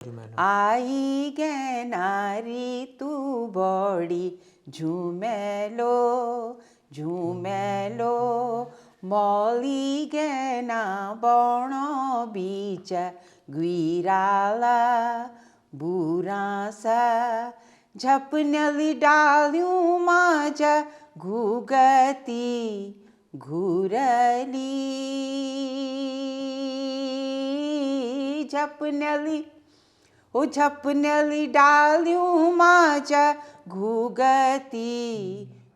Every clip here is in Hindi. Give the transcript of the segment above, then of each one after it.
आई गे नारी तू बड़ी झूमेलो झूमेलो मौली गे ना बण बीच गुइराला बुरासा झपनली डाल्यूं माझ्या घुगती घुरली झपनली ओ झपनली डाल्यूं माझ्या घुगती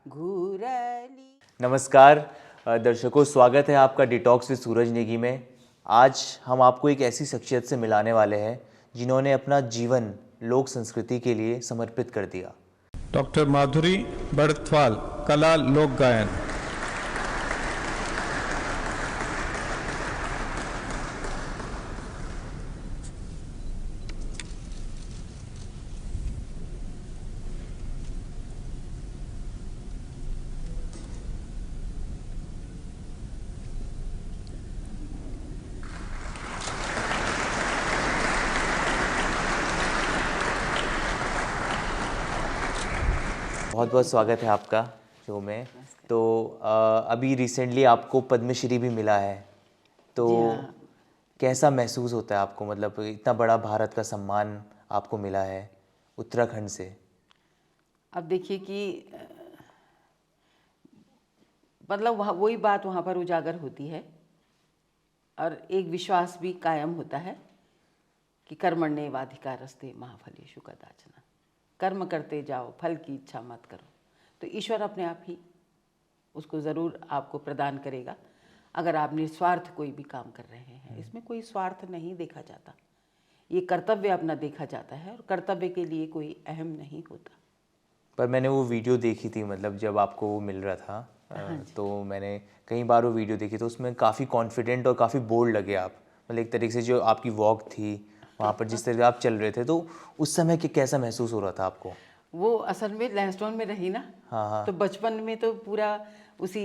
घुरली। नमस्कार दर्शकों, स्वागत है आपका डिटॉक्स विद सूरज नेगी में। आज हम आपको एक ऐसी शख्सियत से मिलाने वाले हैं जिन्होंने अपना जीवन लोक संस्कृति के लिए समर्पित कर दिया। डॉक्टर माधुरी बड़थवाल, कला लोक गायन। बहुत बहुत स्वागत है आपका शो में। तो अभी रिसेंटली आपको पद्मश्री भी मिला है, तो कैसा महसूस होता है आपको? मतलब इतना बड़ा भारत का सम्मान आपको मिला है उत्तराखंड से। अब देखिए कि मतलब वहाँ वही बात वहाँ पर उजागर होती है और एक विश्वास भी कायम होता है कि कर्मण्येवाधिकारस्ते मा फलेषु कदाचन। कर्म करते जाओ, फल की इच्छा मत करो, तो ईश्वर अपने आप ही उसको ज़रूर आपको प्रदान करेगा अगर आप निस्वार्थ कोई भी काम कर रहे हैं। इसमें कोई स्वार्थ नहीं देखा जाता, ये कर्तव्य अपना देखा जाता है और कर्तव्य के लिए कोई अहम नहीं होता। पर मैंने वो वीडियो देखी थी, मतलब जब आपको वो मिल रहा था तो मैंने कई बार वो वीडियो देखी, तो उसमें काफ़ी कॉन्फिडेंट और काफ़ी बोल्ड लगे आप। मतलब एक तरीके से जो आपकी वॉक थी वहाँ पर, जिस तरह आप चल रहे थे, तो उस समय के कैसा महसूस हो रहा था आपको? वो असल में लैंसडाउन में रही ना। हाँ। तो बचपन में तो पूरा उसी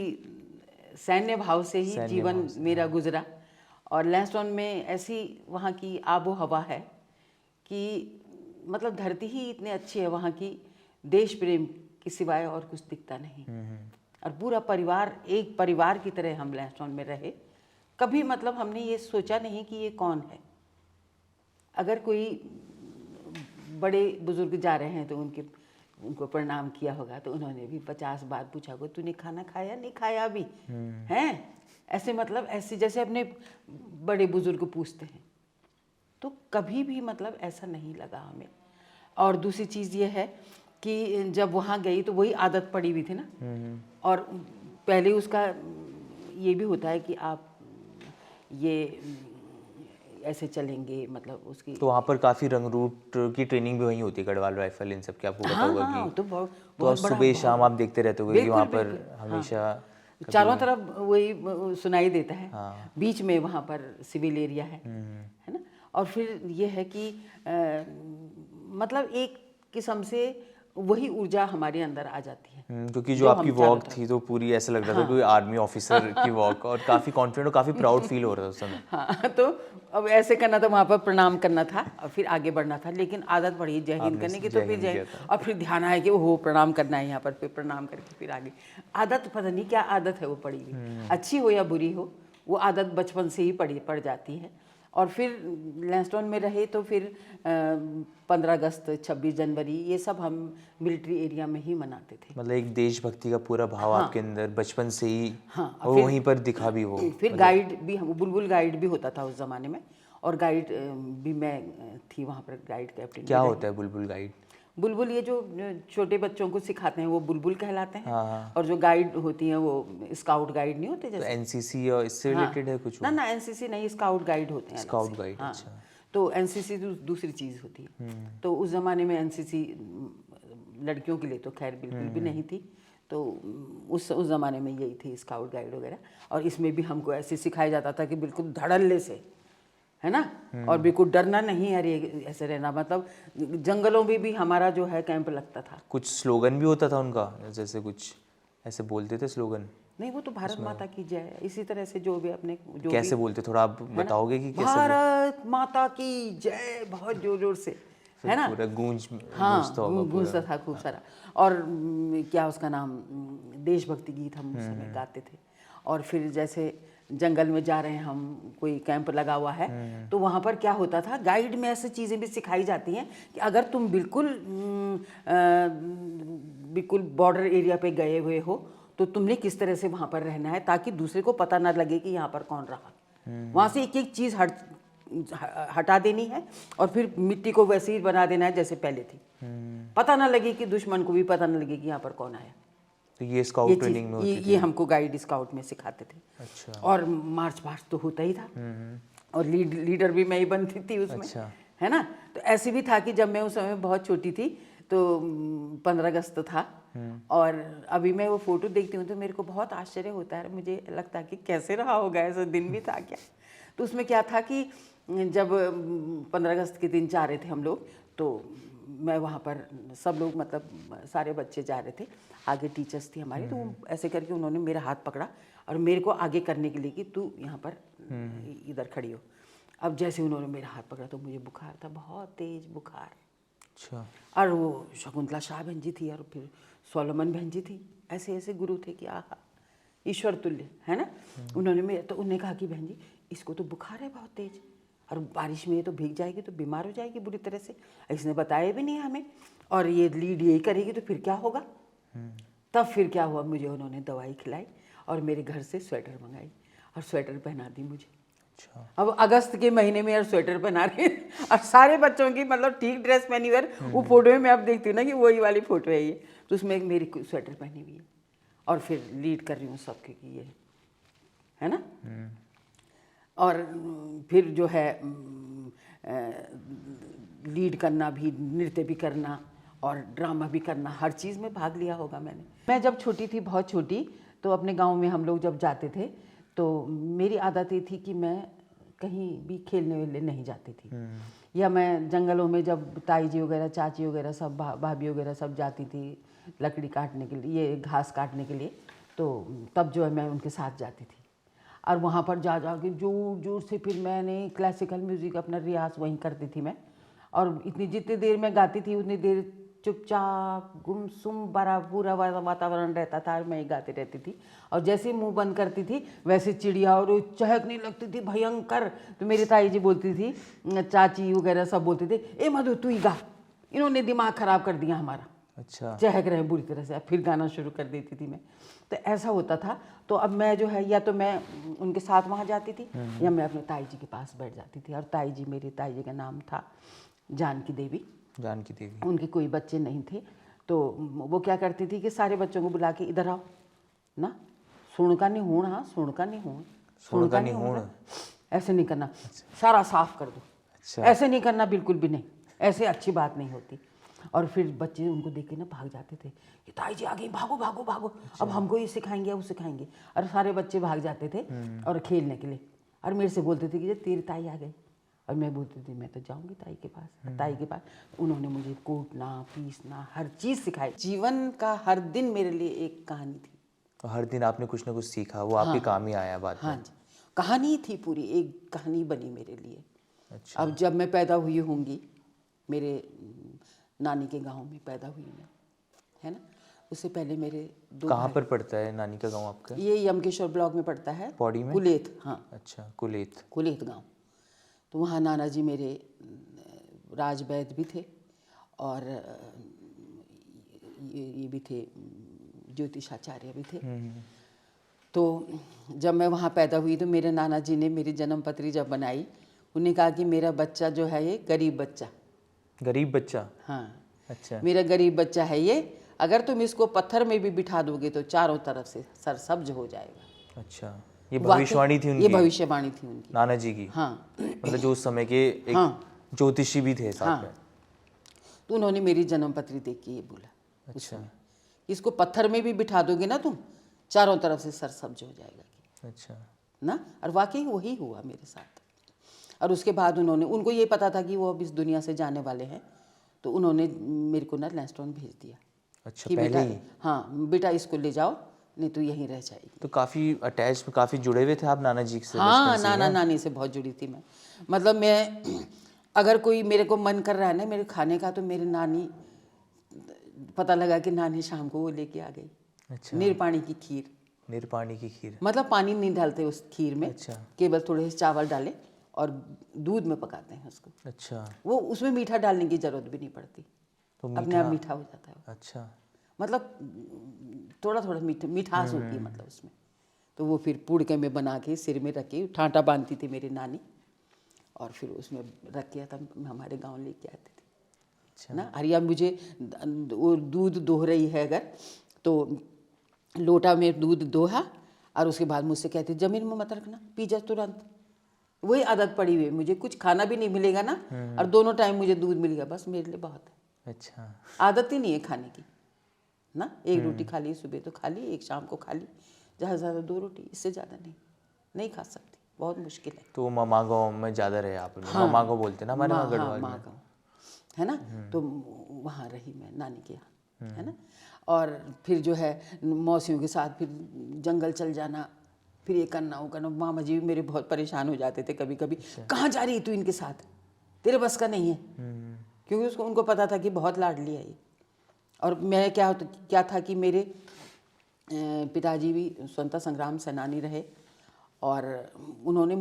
सैन्य भाव से ही जीवन मेरा गुजरा। और लैंसडाउन में ऐसी वहाँ की आबो हवा है कि मतलब धरती ही इतनी अच्छी है वहाँ की, देश प्रेम के सिवाय और कुछ दिखता नहीं। और पूरा परिवार, एक परिवार की तरह हम लैंसडाउन में रहे। कभी मतलब हमने ये सोचा नहीं कि ये कौन है। अगर कोई बड़े बुजुर्ग जा रहे हैं तो उनको प्रणाम किया होगा, तो उन्होंने भी 50 बार पूछा होगा तूने खाना खाया? नहीं खाया अभी हैं? ऐसे मतलब ऐसे जैसे अपने बड़े बुजुर्ग पूछते हैं। तो कभी भी मतलब ऐसा नहीं लगा हमें। और दूसरी चीज़ ये है कि जब वहाँ गई तो वही आदत पड़ी हुई थी ना। और पहले उसका ये भी होता है कि आप ये ऐसे चलेंगे, मतलब उसकी। तो वहाँ पर काफ़ी रंग रूट की ट्रेनिंग भी वहीं होती है, गढ़वाल राइफल इन सब की, आपको पता होगा कि तो तो आप सुबह शाम आप देखते रहते होगे कि वहाँ पर हमेशा चारों तरफ वही सुनाई देता है। बीच में वहाँ पर सिविल एरिया है ना। और फिर ये है कि मतलब एक किस्म से वही ऊर्जा हमारे अंदर आ जाती है। क्योंकि जो आपकी वॉक थी तो पूरी ऐसा लग रहा था कोई आर्मी ऑफिसर की वॉक, और काफ़ी कॉन्फिडेंट और काफ़ी प्राउड फील हो रहा था उस समय। हाँ, तो अब ऐसे करना था, वहाँ पर प्रणाम करना था और फिर आगे बढ़ना था। लेकिन आदत पड़ी जय हिंद करने की, तो फिर जय, और फिर ध्यान आया कि वो प्रणाम करना है यहाँ पर, फिर प्रणाम करके फिर आगे। आदत पता नहीं क्या आदत है वो पड़ी हुई, अच्छी हो या बुरी हो, वो आदत बचपन से ही पड़ जाती है। और फिर लैंसडाउन में रहे तो फिर 15 अगस्त 26 जनवरी ये सब हम मिलिट्री एरिया में ही मनाते थे। मतलब एक देशभक्ति का पूरा भाव आपके अंदर बचपन से ही और फिर वहीं पर दिखा भी। वो फिर गाइड भी, हम बुलबुल गाइड भी होता था उस ज़माने में, और गाइड भी मैं थी वहाँ पर, गाइड कैप्टन। क्या होता है बुलबुल गाइड? बुलबुल ये जो छोटे बच्चों को सिखाते हैं वो बुलबुल कहलाते हैं। और जो गाइड होती हैं वो स्काउट गाइड नहीं होते जैसे। तो एनसीसी और इससे रिलेटेड है कुछ? ना एनसीसी नहीं, स्काउट गाइड होते हैं। स्काउट गाइड, अच्छा। तो एनसीसी दूसरी चीज़ होती है। तो उस ज़माने में एनसीसी लड़कियों के लिए तो खैर बिल्कुल भी नहीं थी। तो उस ज़माने में यही थी स्काउट गाइड वगैरह। और इसमें भी हमको ऐसे सिखाया जाता था कि बिल्कुल धड़ल्ले से, है ना, और बिल्कुल डरना नहीं, अरे ऐसे रहना। मतलब जंगलों में भी हमारा जो है कैंप लगता था। कुछ स्लोगन भी होता था उनका, जैसे कुछ ऐसे बोलते थे स्लोगन? नहीं, वो तो भारत माता की जय, इसी तरह से जो भी अपने जो कैसे भी, बोलते, थोड़ा आप बताओगे कि कैसे भारत माता की जय, बहुत जोर जोर से, है ना, पूरा हाँ, गूंजता होगा गूंजता था खूब सारा। और क्या उसका नाम, देशभक्ति गीत हम उस समय गाते थे। और फिर जैसे जंगल में जा रहे हैं हम, कोई कैंप लगा हुआ है, तो वहाँ पर क्या होता था, गाइड में ऐसी चीज़ें भी सिखाई जाती हैं कि अगर तुम बिल्कुल बॉर्डर एरिया पे गए हुए हो तो तुमने किस तरह से वहाँ पर रहना है ताकि दूसरे को पता ना लगे कि यहाँ पर कौन रहा। वहाँ से एक एक चीज़ हटा देनी है और फिर मिट्टी को वैसे ही बना देना है जैसे पहले थी, पता ना लगे कि दुश्मन को भी पता ना लगे कि यहाँ पर कौन आया। तो ये स्काउट ट्रेनिंग में होती ये हमको गाइड स्काउट में सिखाते थे। अच्छा। और मार्च पास्ट तो होता ही था, और लीडर भी मैं ही बनती थी उसमें। अच्छा। है ना। तो ऐसे भी था कि जब मैं उस समय बहुत छोटी थी तो 15 अगस्त था, और अभी मैं वो फोटो देखती हूँ तो मेरे को बहुत आश्चर्य होता है, मुझे लगता है कि कैसे रहा होगा, ऐसा दिन भी था क्या। तो उसमें क्या था कि जब 15 अगस्त के दिन जा रहे थे हम लोग, तो मैं वहाँ पर, सब लोग मतलब सारे बच्चे जा रहे थे, आगे टीचर्स थी हमारी, तो ऐसे करके उन्होंने मेरा हाथ पकड़ा और मेरे को आगे करने के लिए कि तू यहाँ पर इधर खड़ी हो। अब जैसे उन्होंने मेरा हाथ पकड़ा तो मुझे बुखार था, बहुत तेज बुखार। अच्छा। और वो शकुंतला शाह बहन जी थी और फिर सोलोमन बहन जी थी, ऐसे ऐसे गुरु थे कि आहा, ईश्वर तुल्य, है ना। उन्होंने कहा कि बहन जी इसको तो बुखार है बहुत तेज, और बारिश में ये तो भीग जाएगी तो बीमार हो जाएगी बुरी तरह से, इसने बताया भी नहीं हमें, और ये लीड यही करेगी तो फिर क्या होगा। तब फिर क्या हुआ, मुझे उन्होंने दवाई खिलाई और मेरे घर से स्वेटर मंगाई और स्वेटर पहना दी मुझे। अच्छा। अब अगस्त के महीने में यार स्वेटर पहना रहे और सारे बच्चों की मतलब ठीक ड्रेस पहनी हुई है। वो फोटो में मैं अब देखती हूँ ना कि वही वाली फोटो है ये, तो उसमें एक मेरी स्वेटर पहनी हुई है और फिर लीड कर रही हूँ सबके कि ये है ना। और फिर जो है लीड करना भी, नृत्य भी करना और ड्रामा भी करना, हर चीज़ में भाग लिया होगा मैंने। मैं जब छोटी थी, बहुत छोटी, तो अपने गांव में हम लोग जब जाते थे तो मेरी आदत ये थी कि मैं कहीं भी खेलने वेलने नहीं जाती थी, या मैं जंगलों में जब ताई जी वगैरह, चाची वगैरह सब, भाभी वगैरह सब जाती थी लकड़ी काटने के लिए, ये घास काटने के लिए, तो तब जो है मैं उनके साथ जाती थी। और वहाँ पर जा जा के जोर जोर से फिर मैंने क्लासिकल म्यूज़िक अपना रियाज वहीं करती थी मैं, और जितनी देर मैं गाती थी उतनी देर चुपचाप गुमसुम बड़ा पूरा वातावरण रहता था और मैं गाती रहती थी। और जैसे मुंह बंद करती थी वैसे चिड़िया और चहकने लगती थी भयंकर। तो मेरी ताई जी बोलती थी, चाची वगैरह सब बोलते थे, ए मधु तू ही गा, इन्होंने दिमाग ख़राब कर दिया हमारा। अच्छा। चहक रहे बुरी तरह से। फिर गाना शुरू कर देती थी मैं, तो ऐसा होता था। तो अब मैं जो है, या तो मैं उनके साथ वहाँ जाती थी या मैं अपने ताई जी के पास बैठ जाती थी। और ताई जी, मेरी ताई जी का नाम था जानकी देवी। जानकी देवी। उनके कोई बच्चे नहीं थे, तो वो क्या करती थी कि सारे बच्चों को बुला के इधर आओ ना, सुणका नहीं हूण, हाँ सुणका नहीं हूण, सुणका नहीं हूण, ऐसे नहीं करना, सारा साफ कर दो। अच्छा। ऐसे नहीं करना, बिल्कुल भी नहीं, ऐसे अच्छी बात नहीं होती। और फिर बच्चे उनको देख के ना भाग जाते थे कि ताई जी आ गई, भागो भागो भागो। अच्छा। अब हमको ये सिखाएंगे, वो सिखाएंगे। और सारे बच्चे भाग जाते थे और खेलने के लिए, और मेरे से बोलते थे कि तेरी ताई आ गई, और मैं बोलती थी मैं तो जाऊंगी ताई के पास। ताई के पास उन्होंने मुझे कूटना, पीसना, हर चीज़ सिखाई। जीवन का हर दिन मेरे लिए एक कहानी थी। तो हर दिन आपने कुछ ना कुछ सीखा, वो आपके काम ही आया बाद में। हाँ जी, कहानी थी, पूरी एक कहानी बनी मेरे लिए। अच्छा। अब जब मैं पैदा हुई होंगी, मेरे नानी के गांव में पैदा हुई मैं, है ना। उससे पहले मेरे दो कहाँ पर पड़ता है नानी का गांव आपका? ये यमकेश्वर ब्लॉक में पड़ता है, पौड़ी में, कुलेत। हाँ अच्छा, कुलेत। कुलेत गांव। तो वहाँ नाना जी मेरे राज वैद्य भी थे, और ये भी थे, ज्योतिषाचार्य भी थे। तो जब मैं वहाँ पैदा हुई तो मेरे नाना जी ने मेरी जन्म पत्री जब बनाई, उन्होंने कहा कि मेरा बच्चा जो है ये गरीब बच्चा। गरीब बच्चा? हाँ। अच्छा। मेरा गरीब बच्चा है ये, अगर तुम इसको पत्थर में भी बिठा दोगे तो चारों तरफ से सरसब्ज हो जाएगा। अच्छा, ये भविष्यवाणी थी उनकी? ये भविष्यवाणी थी उनकी, नाना जी की। हाँ। मतलब जो उस समय के एक ज्योतिषी भी थे साथ में। तो उन्होंने मेरी जन्म पत्री देख के ये बोला, अच्छा, इसको पत्थर में भी बिठा दोगे ना तुम, चारों तरफ से सरसब्ज हो जाएगा। अच्छा ना, और वाकई वही हुआ मेरे साथ। और उसके बाद उनको ये पता था कि वो अब इस दुनिया से जाने वाले हैं, तो उन्होंने मेरे को ना लैंसडाउन भेज दिया। अच्छा, कि पहले बेटा, ही? हाँ बेटा इसको ले जाओ नहीं तो यहीं रह जाएगी। तो काफ़ी अटैच, काफ़ी जुड़े हुए थे आप नाना जी से? हाँ, नाना नानी से बहुत जुड़ी थी मैं। मतलब मैं अगर कोई मेरे को मन कर रहा है ना मेरे खाने का, तो मेरी नानी, पता लगा कि नानी शाम को वो लेके आ गई। अच्छा। निरपानी की खीर। निरपानी की खीर। मतलब पानी नहीं डालते उस खीर में, अच्छा। केवल थोड़े से चावल डाले और दूध में पकाते हैं उसको। अच्छा। वो उसमें मीठा डालने की जरूरत भी नहीं पड़ती, तो अपने आप मीठा हो जाता है। अच्छा। मतलब थोड़ा थोड़ा मिठास होती है मतलब उसमें। तो वो फिर पुड़के में बना के सिर में रख के ठांटा बांधती थी मेरी नानी, और फिर उसमें रख के तब हमारे गांव लेके आते थे। अच्छा। ना हरिया मुझे वो दूध दोह रही है अगर, तो लोटा में दूध दोहा और उसके बाद मुझसे कहती जमीन में मत रखना, पी जा तुरंत। वही आदत पड़ी हुई है मुझे, कुछ खाना भी नहीं मिलेगा ना और दोनों टाइम मुझे दूध मिलेगा, बस मेरे लिए बहुत है। अच्छा। आदत ही नहीं है खाने की ना, एक रोटी खा ली सुबह तो खा ली, एक शाम को खा ली, ज़्यादा से ज़्यादा 2 रोटी, इससे ज़्यादा नहीं खा सकती, बहुत मुश्किल है। तो मामा गाँव में ज़्यादा रहे आप? हाँ, मामा गाँव बोलते हैं ना हमारे वहाँ गढ़वाल माँ में। गाँव है ना, तो वहाँ रही मैं नानी के यहाँ, है ना। और फिर जो है मौसियों के साथ फिर जंगल चल जाना, फिर ये करना वो करना। मामा जी भी मेरे बहुत परेशान हो जाते थे कभी कभी, कहाँ जा रही है तू इनके साथ, तेरे बस का नहीं है। क्योंकि उनको पता था कि बहुत लाडली है ये। और मैं क्या था कि मेरे पिताजी भी स्वतंत्रता संग्राम सेनानी रहे, और उन्होंने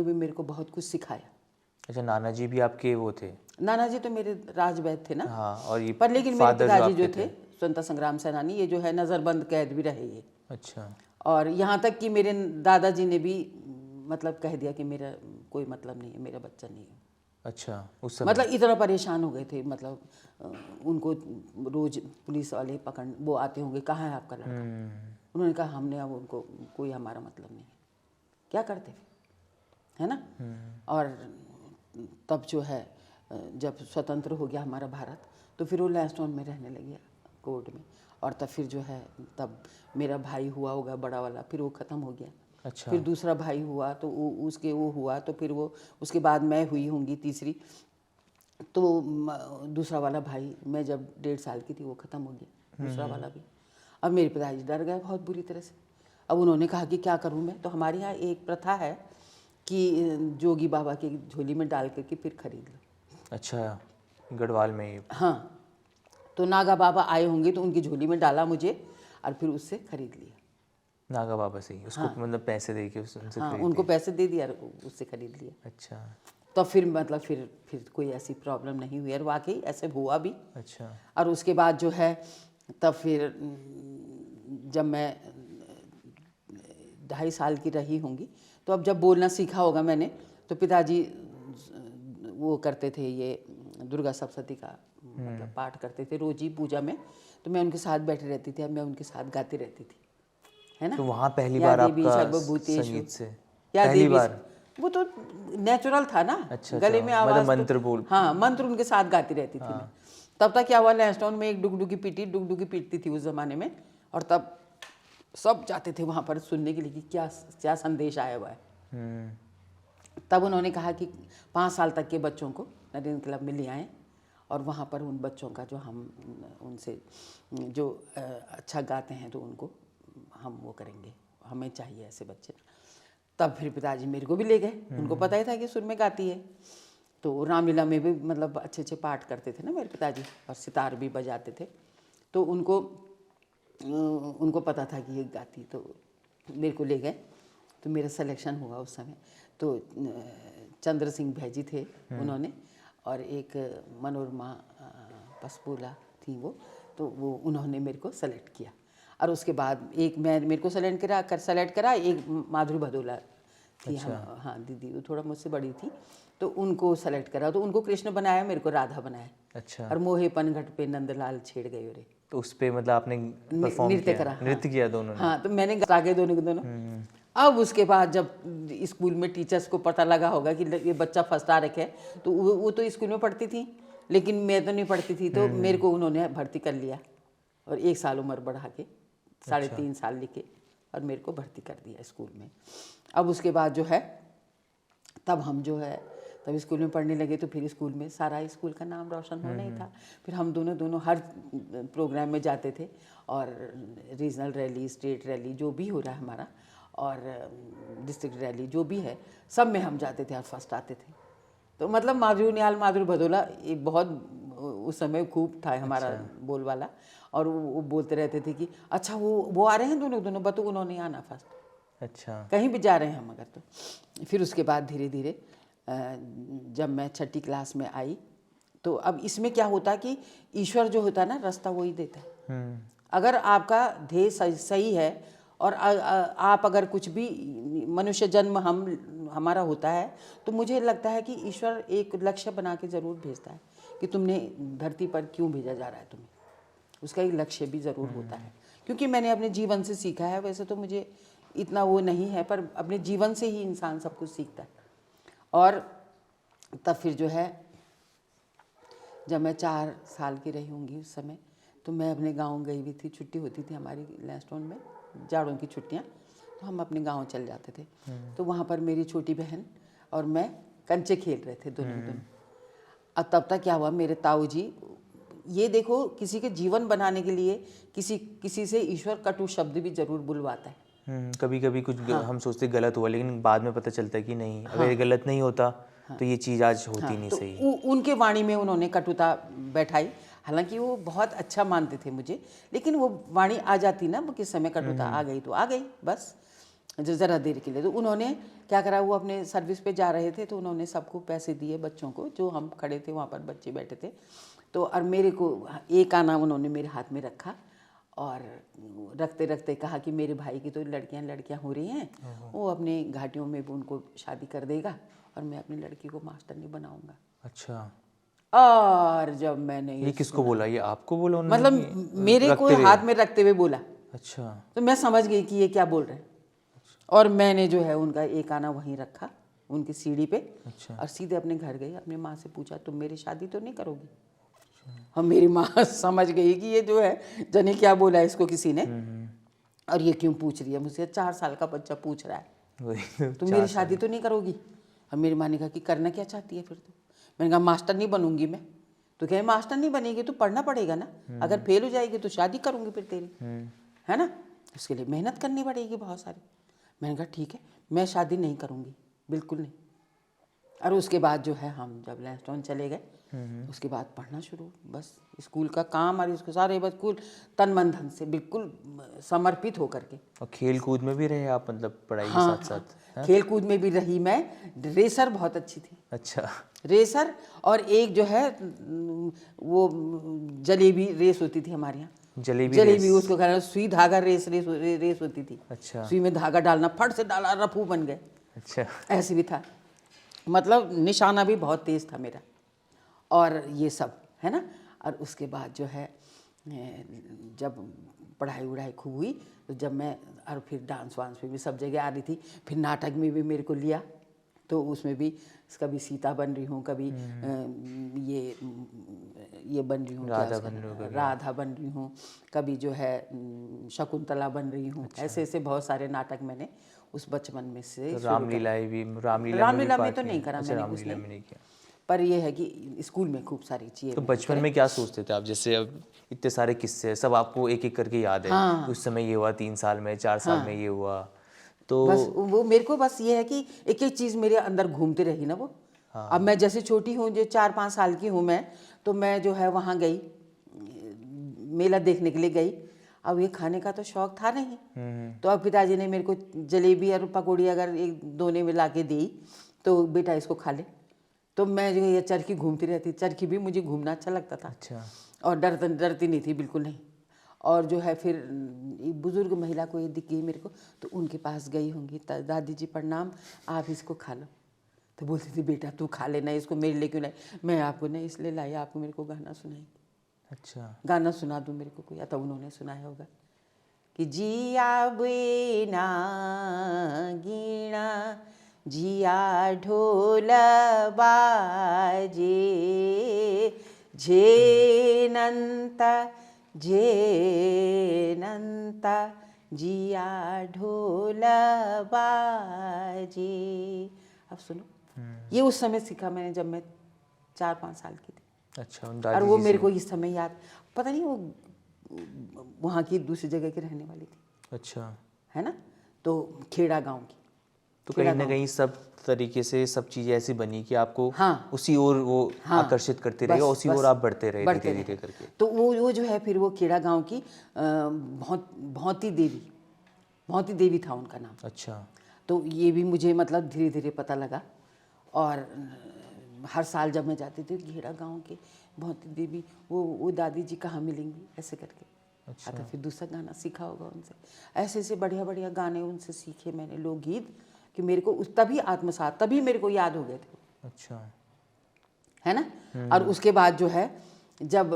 भी मेरे को बहुत कुछ सिखाया। अच्छा, नाना जी भी आपके वो थे? नाना जी तो मेरे राजवैद्य थे ना। हाँ, और ये पर लेकिन मेरे फादर पिताजी जो थे स्वतंत्रता संग्राम सेनानी, ये जो है नज़रबंद कैद भी रहे ये। अच्छा। और यहाँ तक कि मेरे दादाजी ने भी मतलब कह दिया कि मेरा कोई मतलब नहीं है, मेरा बच्चा नहीं है। अच्छा, उस समय मतलब इतना परेशान हो गए थे, मतलब उनको रोज पुलिस वाले पकड़ वो आते होंगे, कहाँ है आपका लड़का। उन्होंने कहा हमने अब उनको कोई हमारा मतलब नहीं है, क्या करते है ना। और तब जो है जब स्वतंत्र हो गया हमारा भारत, तो फिर वो लैंसडाउन में रहने लगे कोर्ट में। और तब फिर जो है तब मेरा भाई हुआ होगा बड़ा वाला, फिर वो ख़त्म हो गया। अच्छा। फिर दूसरा भाई हुआ तो वो हुआ, तो फिर वो उसके बाद मैं हुई होंगी तीसरी, तो दूसरा वाला भाई मैं जब 1.5 साल की थी वो ख़त्म हो गया, दूसरा वाला भी। अब मेरे पिताजी डर गए बहुत बुरी तरह से। अब उन्होंने कहा कि क्या करूं मैं। तो हमारे यहाँ एक प्रथा है कि जोगी बाबा की झोली में डाल करके फिर खरीद लो। अच्छा, गढ़वाल में ही? हाँ, तो नागा बाबा आए होंगे तो उनकी झोली में डाला मुझे और फिर उससे खरीद लिया। नागा बाबा से ही उसको? हाँ। मतलब पैसे दे के उनसे हाँ, खरीद उनको लिया? पैसे दे दिया और उससे खरीद लिया। अच्छा। तो फिर मतलब फिर कोई ऐसी प्रॉब्लम नहीं हुई, और वाकई ऐसे हुआ भी। अच्छा। और उसके बाद जो है तब फिर जब मैं 2.5 साल की रही होंगी, तो अब जब बोलना सीखा होगा मैंने, तो पिताजी वो करते थे ये दुर्गा सप्तशती का मतलब पाठ करते थे रोज ही पूजा में, तो मैं उनके साथ बैठी रहती थी, अब मैं उनके साथ गाती रहती थी, है ना। तो वहाँ पहली बार आपका संगीत से पहली बार? वो तो नेचुरल था ना। अच्छा, गले में आवाज, मतलब मंत्र बोल? हाँ, मंत्र उनके साथ गाती रहती थी मैं। तब तक क्या हुआ, लैंसडाउन में एक डुगडुगी पीटती थी उस जमाने में, और तब सब जाते थे वहाँ पर सुनने के लिए कि क्या संदेश आया हुआ है। तब उन्होंने कहा कि 5 साल तक के बच्चों को नरेंद्र क्लब में ले आएँ, और वहाँ पर उन बच्चों का जो हम उनसे जो अच्छा गाते हैं तो उनको हम वो करेंगे, हमें चाहिए ऐसे बच्चे। तब फिर पिताजी मेरे को भी ले गए, उनको पता ही था कि सुर में गाती है। तो रामलीला में भी मतलब अच्छे अच्छे पाठ करते थे ना मेरे पिताजी, और सितार भी बजाते थे, तो उनको पता था कि ये गाती, तो मेरे को ले गए। तो मेरा सिलेक्शन हुआ उस समय। तो चंद्र सिंह भैजी थे उन्होंने, और एक मनोरमा पसपूला थी वो, तो वो उन्होंने मेरे को सेलेक्ट किया। और उसके बाद एक मेरे को सेलेक्ट करा एक माधुरी भदोला थी। अच्छा। हाँ दीदी, वो थोड़ा मुझसे बड़ी थी, तो उनको सेलेक्ट करा, तो उनको कृष्ण बनाया, मेरे को राधा बनाया। अच्छा। और मोहे पनघट पे नंदलाल छेड़ गए रे, तो उस पे मतलब आपने परफॉर्म नृत्य किया? करा। नृत्य किया दोनों ने? हाँ, तो मैंने गा के दोनों के दोनों। अब उसके बाद जब स्कूल में टीचर्स को पता लगा होगा कि ये बच्चा फर्स्ट आ रखे है, तो वो तो स्कूल में पढ़ती थी, लेकिन मैं तो नहीं पढ़ती थी, तो मेरे को उन्होंने भर्ती कर लिया, और 1 साल उम्र बढ़ा के 3.5 साल लिखे और मेरे को भर्ती कर दिया स्कूल में। अब उसके बाद जो है तब हम जो है तब स्कूल में पढ़ने लगे तो फिर स्कूल में सारा स्कूल का नाम रोशन होना ही था। फिर हम दोनों हर प्रोग्राम में जाते थे और रीजनल रैली, स्टेट रैली जो भी हो रहा है हमारा, और डिस्ट्रिक्ट रैली जो भी है, सब में हम जाते थे और फर्स्ट आते थे। तो मतलब माधुरी निहाल, माधुरी भदौला ये बहुत उस समय खूब था हमारा बोलवाला। और वो बोलते रहते थे कि अच्छा वो आ रहे हैं दोनों बतो उन्होंने आना फर्स्ट। अच्छा। कहीं भी जा रहे हैं हम अगर तो। फिर उसके बाद धीरे धीरे जब मैं छठी क्लास में आई तो अब इसमें क्या होता कि ईश्वर जो होता है ना, रास्ता वही देता है। अगर आपका ध्येय सही है और आप अगर कुछ भी मनुष्य जन्म हमारा होता है तो मुझे लगता है कि ईश्वर एक लक्ष्य बना के ज़रूर भेजता है कि तुमने धरती पर क्यों भेजा जा रहा है तुम्हें, उसका एक लक्ष्य भी ज़रूर होता है। क्योंकि मैंने अपने जीवन से सीखा है, वैसे तो मुझे इतना वो नहीं है, पर अपने जीवन से ही इंसान सब कुछ सीखता है। और तब फिर जो है जब मैं 4 साल की रही होंगी उस समय, तो मैं अपने गांव गई हुई थी। छुट्टी होती थी हमारी लैंसडाउन में, जाड़ों की छुट्टियां, तो हम अपने गांव चल जाते थे। तो वहाँ पर मेरी छोटी बहन और मैं कंचे खेल रहे थे दोनों। अब तब तक क्या हुआ, मेरे ताऊ जी, ये देखो किसी के जीवन बनाने के लिए किसी से ईश्वर कटु शब्द भी जरूर बुलवाता है। कभी कभी कुछ हम सोचते गलत हुआ, लेकिन बाद में पता चलता है कि नहीं, अगर ये गलत नहीं होता तो ये चीज़ आज होती नहीं तो सही। उनके वाणी में उन्होंने कटुता बैठाई। हालांकि वो बहुत अच्छा मानते थे मुझे, लेकिन वो वाणी आ जाती ना, वो किस समय कटुता आ गई तो आ गई बस, जो ज़रा देर के लिए। तो उन्होंने क्या करा, वो अपने सर्विस पे जा रहे थे तो उन्होंने सबको पैसे दिए, बच्चों को, जो हम खड़े थे वहाँ पर बच्चे बैठे थे। तो और मेरे को एक आना उन्होंने मेरे हाथ में रखा और रखते रखते कहा कि मेरे भाई की तो लड़कियां हो रही हैं, वो अपने घाटियों में भी उनको शादी कर देगा और मैं अपनी लड़की को मास्टरनी बनाऊंगा। अच्छा। और जब मैंने ये किसको बोला, ये आपको बोला उन्होंने? मतलब मेरे को हाथ में रखते हुए बोला। अच्छा। तो मैं समझ गई कि ये क्या बोल रहे हैं। और मैंने जो है उनका एक आना वहीं रखा उनकी सीढ़ी पे। अच्छा। और सीधे अपने घर गई, अपनी माँ से पूछा तुम मेरी शादी तो नहीं करोगी? हम मेरी माँ समझ गई कि ये जो है जाने क्या बोला इसको किसी ने, और ये क्यों पूछ रही है मुझसे, 4 साल का बच्चा पूछ रहा है तुम मेरी शादी तो नहीं करोगी? और मेरी माँ ने कहा कि करना क्या चाहती है फिर तो? मैंने कहा मास्टर नहीं बनूंगी मैं। तो कहे मास्टर नहीं बनेगी तो पढ़ना पड़ेगा ना, अगर फेल हो जाएगी तो शादी करूंगी फिर तेरी, है ना, उसके लिए मेहनत करनी पड़ेगी बहुत सारी। मैंने कहा ठीक है, मैं शादी नहीं करूंगी, बिल्कुल नहीं। और उसके बाद जो है हम जब लैंसडाउन चले गए, उसके बाद पढ़ना शुरू, बस स्कूल का काम और इसको सारे बिल्कुल तन मन धन से बिल्कुल समर्पित होकर के। और खेल कूद में भी रहे आप, मतलब पढ़ाई के हाँ, साथ साथ? हाँ, खेल कूद में भी रही मैं। रेसर बहुत अच्छी थी। अच्छा। रेसर, और एक जो है वो जलेबी रेस होती थी हमारे यहाँ। जलेबी उसको कहना, सुई धागा रेस होती थी। अच्छा। सुई में धागा डालना, फट से डाला, रफू बन गए। अच्छा। ऐसे भी था, मतलब निशाना भी बहुत तेज था मेरा, और ये सब है ना। और उसके बाद जो है जब पढ़ाई वढ़ाई खूब हुई तो जब मैं, और फिर डांस वांस में भी सब जगह आ रही थी, फिर नाटक में भी मेरे को लिया, तो उसमें भी कभी सीता बन रही हूँ, कभी ये बन रही हूँ, राधा बन रही हूँ, कभी जो है शकुंतला बन रही हूँ। ऐसे ऐसे बहुत सारे नाटक मैंने उस बचपन में से। तो रामलीला में तो नहीं करा मैंने कुछ नहीं, पर ये है कि स्कूल में खूब सारी चीज़ें। तो बचपन में क्या सोचते थे आप, जैसे अब इतने सारे किस्से सब आपको एक एक करके याद है? हाँ। उस समय ये हुआ, 3 साल में, 4 साल में ये हुआ, तो बस वो मेरे को बस ये है कि एक एक चीज़ मेरे अंदर घूमती रही ना वो। अब मैं जैसे छोटी हूँ, जो 4-5 साल की हूँ मैं, तो मैं जो है वहाँ गई, मेला देखने के लिए गई। अब ये खाने का तो शौक था नहीं, तो अब पिताजी ने मेरे को जलेबी और पकौड़ी अगर एक दोने में ला के दी तो बेटा इसको खा ले। तो मैं जो ये चरखी घूमती रहती, चरखी भी मुझे घूमना अच्छा लगता था। अच्छा। और डरती नहीं थी, बिल्कुल नहीं। और जो है फिर एक बुजुर्ग महिला को ये दिख गई मेरे को, तो उनके पास गई होंगी, दादी जी प्रणाम, आप इसको खा लो। तो बोलती थी बेटा तू खा लेना इसको, मेरे लिए क्यों लाई? मैं आपको नहीं इसलिए लाई, आपको मेरे को गाना सुनाई। अच्छा। गाना सुना दूँ मेरे को कोई, या तो उन्होंने सुनाया होगा कि जिया बेना गीणा जिया ढोल बाजे, झेनंता जिया ढोल बाजे। अब सुनो, ये उस समय सीखा मैंने जब मैं 4-5 साल की थी। अच्छा, उन और दादी वो जी मेरे से। को इस समय याद, पता नहीं वो वहाँ की दूसरी जगह की रहने वाली थी, अच्छा, है ना, तो खेड़ा गांव की। तो खेड़ा कहीं ना गाँव कहीं सब तरीके से सब चीज़ें ऐसी बनी कि आपको हाँ। उसी ओर वो हाँ, आकर्षित करती रही और उसी ओर आप बढ़ते रहे धीरे धीरे करके। तो वो जो है फिर वो खेड़ा गांव की भौंती देवी था उनका नाम। अच्छा, तो ये भी मुझे मतलब धीरे धीरे पता लगा। और हर साल जब मैं जाती थी घेड़ा गांव के भौंती देवी, वो दादी जी कहाँ मिलेंगी ऐसे करके। अच्छा। तो फिर दूसरा गाना सीखा होगा उनसे। ऐसे ऐसे बढ़िया बढ़िया गाने उनसे सीखे मैंने, लोकगीत, कि मेरे को तभी आत्मसात, तभी मेरे को याद हो गए थे, अच्छा, है ना। और उसके बाद जो है जब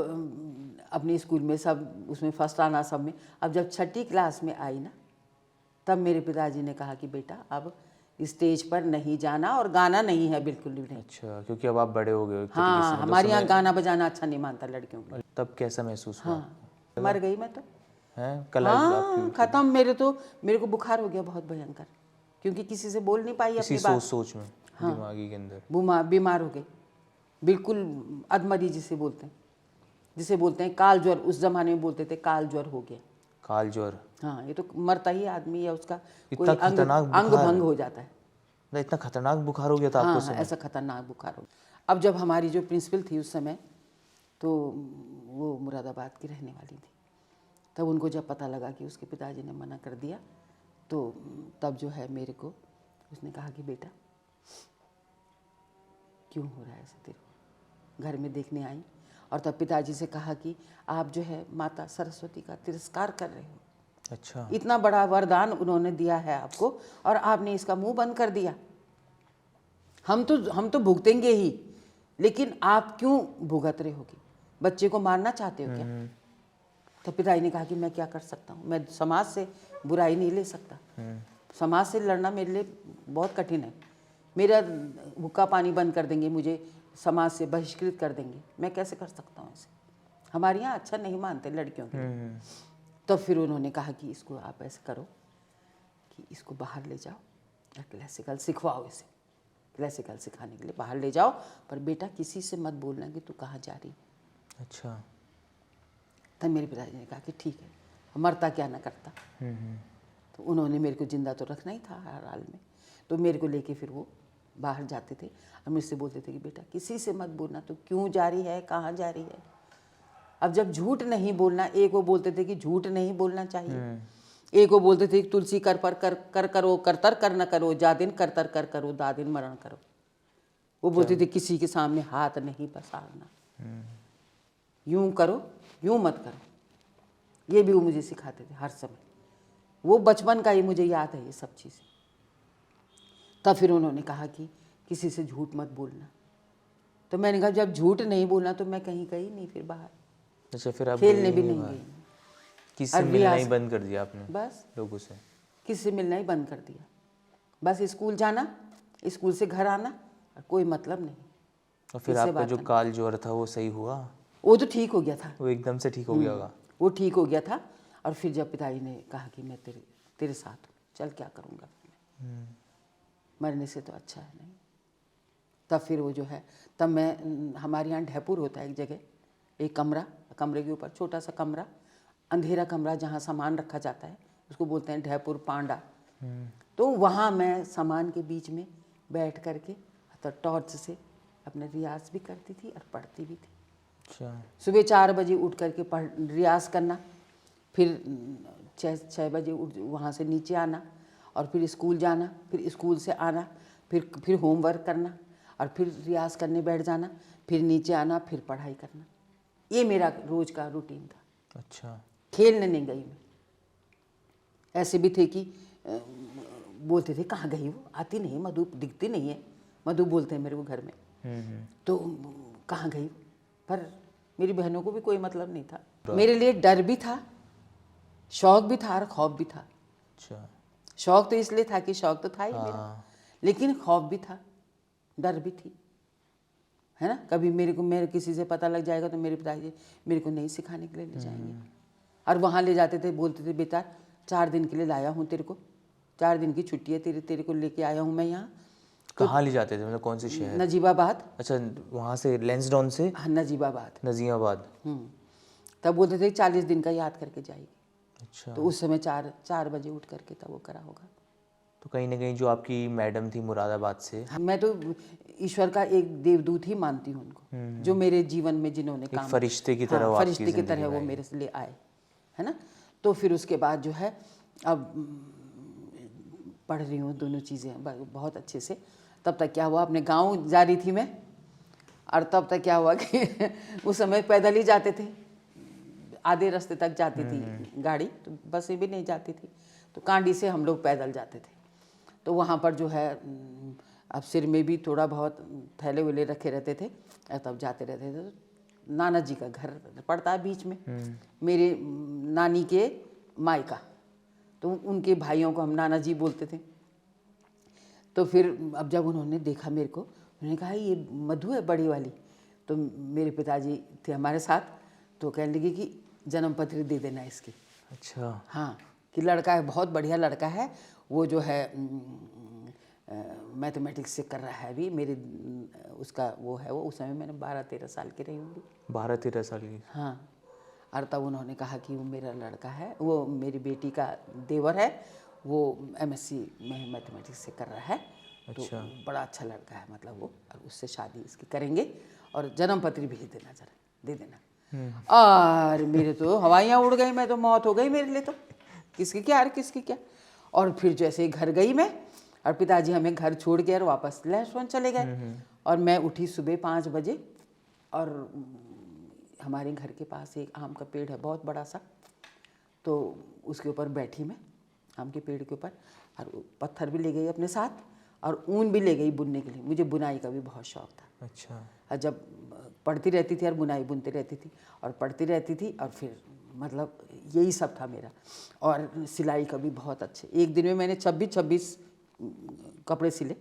अपने स्कूल में सब उसमें फर्स्ट आना सब में, अब जब 6ठी क्लास में आई ना, तब मेरे पिताजी ने कहा कि बेटा अब स्टेज पर नहीं जाना और गाना नहीं है, बिल्कुल भी नहीं। अच्छा, क्योंकि अब आप बड़े हो गए हो एक तरीके हाँ, से, मतलब हमारे यहाँ समय। गाना बजाना अच्छा नहीं मानता लड़कियों को। तब कैसा महसूस हुआ? हाँ, मर गई मैं तो। हैं कला हाँ, आपकी खत्म। मेरे को बुखार हो गया बहुत भयंकर, क्योंकि किसी से बोल नहीं पाई इसी अपनी बात। सोच में, हाँ, दिमागी के अंदर। बीमार हो गई बिल्कुल, अधमरी जिसे बोलते हैं काल ज्वर, उस जमाने में बोलते थे काल ज्वर हो गया। काल ज्वर? हाँ, ये तो मरता ही आदमी या उसका कोई इतना खतरनाक अंग बुखार? भंग हो जाता है। ना, इतना खतरनाक बुखार हो गया था आपको हाँ उस हाँ, समय? ऐसा खतरनाक बुखार हो गया। अब जब हमारी जो प्रिंसिपल थी उस समय, तो वो मुरादाबाद की रहने वाली थी, तब उनको जब पता लगा कि उसके पिताजी ने मना कर दिया, तो तब जो है मेरे को उसने कहा कि बेटा क्यों हो रहा है ऐसे तेरे को, घर में देखने आई। और तब पिताजी से कहा कि आप जो है माता सरस्वती का तिरस्कार कर रहे हो। अच्छा, इतना बड़ा वरदान उन्होंने दिया है आपको और आपने इसका मुंह बंद कर दिया। हम तो भुगतेंगे ही, लेकिन आप क्यों भुगत रहे होगी? बच्चे को मारना चाहते हो क्या? तो पिताजी ने कहा कि मैं क्या कर सकता हूँ, मैं समाज से बुराई नहीं ले सकता। समाज से लड़ना मेरे लिए बहुत कठिन है। मेरा हुक्का पानी बंद कर देंगे, मुझे समाज से बहिष्कृत कर देंगे, मैं कैसे कर सकता हूँ ऐसे? हमारे यहाँ अच्छा नहीं मानते लड़कियों के लिए। तब फिर उन्होंने कहा कि इसको आप ऐसे करो कि इसको बाहर ले जाओ और क्लासिकल सिखवाओ, इसे क्लासिकल सिखाने के लिए बाहर ले जाओ, पर बेटा किसी से मत बोलना कि तू कहाँ जा रही। अच्छा। तब मेरे पिताजी ने कहा कि ठीक है, मरता क्या ना करता। तो उन्होंने मेरे को जिंदा तो रखना ही था हर हाल में, तो मेरे को लेके फिर वो बाहर जाते थे और मुझसे बोलते थे कि बेटा किसी से मत बोलना, तो क्यों जा रही है, कहाँ जा रही है। अब जब झूठ नहीं बोलना, एक वो बोलते थे कि झूठ नहीं बोलना चाहिए, एक वो बोलते थे कि तुलसी कर पर कर करो करतर कर न करो, जा दिन करतर कर करो, दा दिन मरण करो। वो बोलते थे किसी के सामने हाथ नहीं पसारना, यूं करो यूं मत करो। ये भी वो मुझे सिखाते थे हर समय। वो बचपन का ही मुझे याद है ये सब चीज़ें। तब फिर उन्होंने कहा कि किसी से झूठ मत बोलना। तो मैंने कहा जब झूठ नहीं बोलना तो मैं कहीं गई नहीं फिर बाहर, अच्छा, फिर आप खेलने भी गई नहीं बाहर? गई, किसी से मिलना ही बंद कर दिया आपने? बस लोगों से किसी से मिलना ही बंद कर दिया। बस स्कूल जाना, स्कूल से घर आना, और कोई मतलब नहीं। और फिर किससे आपका बात जो करना। काल ज्वर था वो सही हुआ? वो तो ठीक हो गया था, वो एकदम से ठीक हो गया होगा? वो ठीक हो गया था। और फिर जब पिताजी ने कहा कि मैं तेरे साथ हूँ, चल क्या करूँगा मैं, मरने से तो अच्छा है नहीं। तब फिर वो जो है, तब मैं, हमारे यहाँ ढैपुर होता है एक जगह, एक कमरे के ऊपर छोटा सा कमरा, अंधेरा कमरा जहाँ सामान रखा जाता है, उसको बोलते हैं ढैपुर पांडा। तो वहाँ मैं सामान के बीच में बैठ करके तो टॉर्च से अपने रियाज भी करती थी और पढ़ती भी थी। अच्छा। सुबह 4 बजे उठ करके रियाज करना, फिर 6 बजे उठ वहाँ से नीचे आना और फिर स्कूल जाना, फिर स्कूल से आना, फिर होमवर्क करना और फिर रियाज करने बैठ जाना, फिर नीचे आना, फिर पढ़ाई करना। ये मेरा रोज़ का रूटीन था। अच्छा। खेलने नहीं गई मैं। ऐसे भी थे कि बोलते थे कहाँ गई वो, आती नहीं, मधु दिखती नहीं है, मधु बोलते हैं मेरे को घर में। तो कहाँ गई, पर मेरी बहनों को भी कोई मतलब नहीं था। मेरे लिए डर भी था, शौक भी था और खौफ भी था। अच्छा। शौक तो इसलिए था कि शौक तो था ही मेरा, लेकिन खौफ भी था, डर भी थी, है ना। कभी मेरे किसी से पता लग जाएगा तो मेरे पिताजी मेरे को नहीं सिखाने के लिए ले जाएंगे, और वहाँ ले जाते थे, बोलते थे बेटा 4 दिन के लिए लाया हूँ तेरे को, 4 दिन की छुट्टी है तेरे को लेके आया हूँ मैं यहाँ, कहाँ ले जाते थे, मतलब कौन से शहर? नजीबाबाद। अच्छा, वहाँ से लैंसडाउन से हाँ, नजीबाबाद। नजीमाबाद। तब बोलते थे 40 दिन का याद करके जाइए। अच्छा, तो उस समय 4 बजे उठ करके तब वो करा होगा। तो कहीं ना कहीं जो आपकी मैडम थी मुरादाबाद से, हाँ, मैं तो ईश्वर का एक देवदूत ही मानती हूँ उनको, जो मेरे जीवन में जिन्होंने काम, फरिश्ते की तरह वो हाँ, आपकी फरिश्ते की जिंदगी तरह में वो आए। मेरे लिए आए, है ना। तो फिर उसके बाद जो है अब पढ़ रही हूँ दोनों चीज़ें बहुत अच्छे से। तब तक क्या हुआ, अपने गांव जा रही थी मैं, और तब तक क्या हुआ कि उस समय पैदल ही जाते थे, आधे रास्ते तक जाती थी गाड़ी, तो बसें भी नहीं जाती थी, तो कांडी से हम लोग पैदल जाते थे। तो वहाँ पर जो है अब सिर में भी थोड़ा बहुत थैले वैले रखे रहते थे, और तब जाते रहते थे। तो नाना जी का घर पड़ता है बीच में, मेरे नानी के मायका, तो उनके भाइयों को हम नाना जी बोलते थे। तो फिर अब जब उन्होंने देखा मेरे को, उन्होंने कहा ये मधु है बड़ी वाली। तो मेरे पिताजी थे हमारे साथ, तो कहने लगे कि जन्म पत्री दे देना इसकी। अच्छा, हाँ, कि लड़का है, बहुत बढ़िया लड़का है, वो जो है मैथमेटिक्स से कर रहा है अभी। मेरे उसका वो है, वो उस समय मैंने 12-13 साल की रही होंगी। 12-13 साल की। हाँ, और तब उन्होंने कहा कि वो मेरा लड़का है, वो मेरी बेटी का देवर है, वो MSc में मैथमेटिक्स से कर रहा है। अच्छा। तो बड़ा अच्छा लड़का है, मतलब वो, और उससे शादी इसकी करेंगे, और जन्म पत्री भेज देना, जरा दे देना। और मेरे तो हवाइयाँ उड़ गई, मैं तो मौत हो गई मेरे लिए, तो किसकी क्या और किसकी क्या। और फिर जैसे ही घर गई मैं, और पिताजी हमें घर छोड़ के और वापस लहसुन चले गए, और मैं उठी सुबह 5 बजे, और हमारे घर के पास एक आम का पेड़ है बहुत बड़ा सा, तो उसके ऊपर बैठी मैं, आम के पेड़ के ऊपर, और पत्थर भी ले गई अपने साथ, और ऊन भी ले गई बुनने के लिए। मुझे बुनाई का भी बहुत शौक था। अच्छा, और जब पढ़ती रहती थी और बुनाई बुनती रहती थी, और पढ़ती रहती थी, और फिर मतलब यही सब था मेरा। और सिलाई का भी बहुत अच्छे, एक दिन में मैंने 26 कपड़े सिले,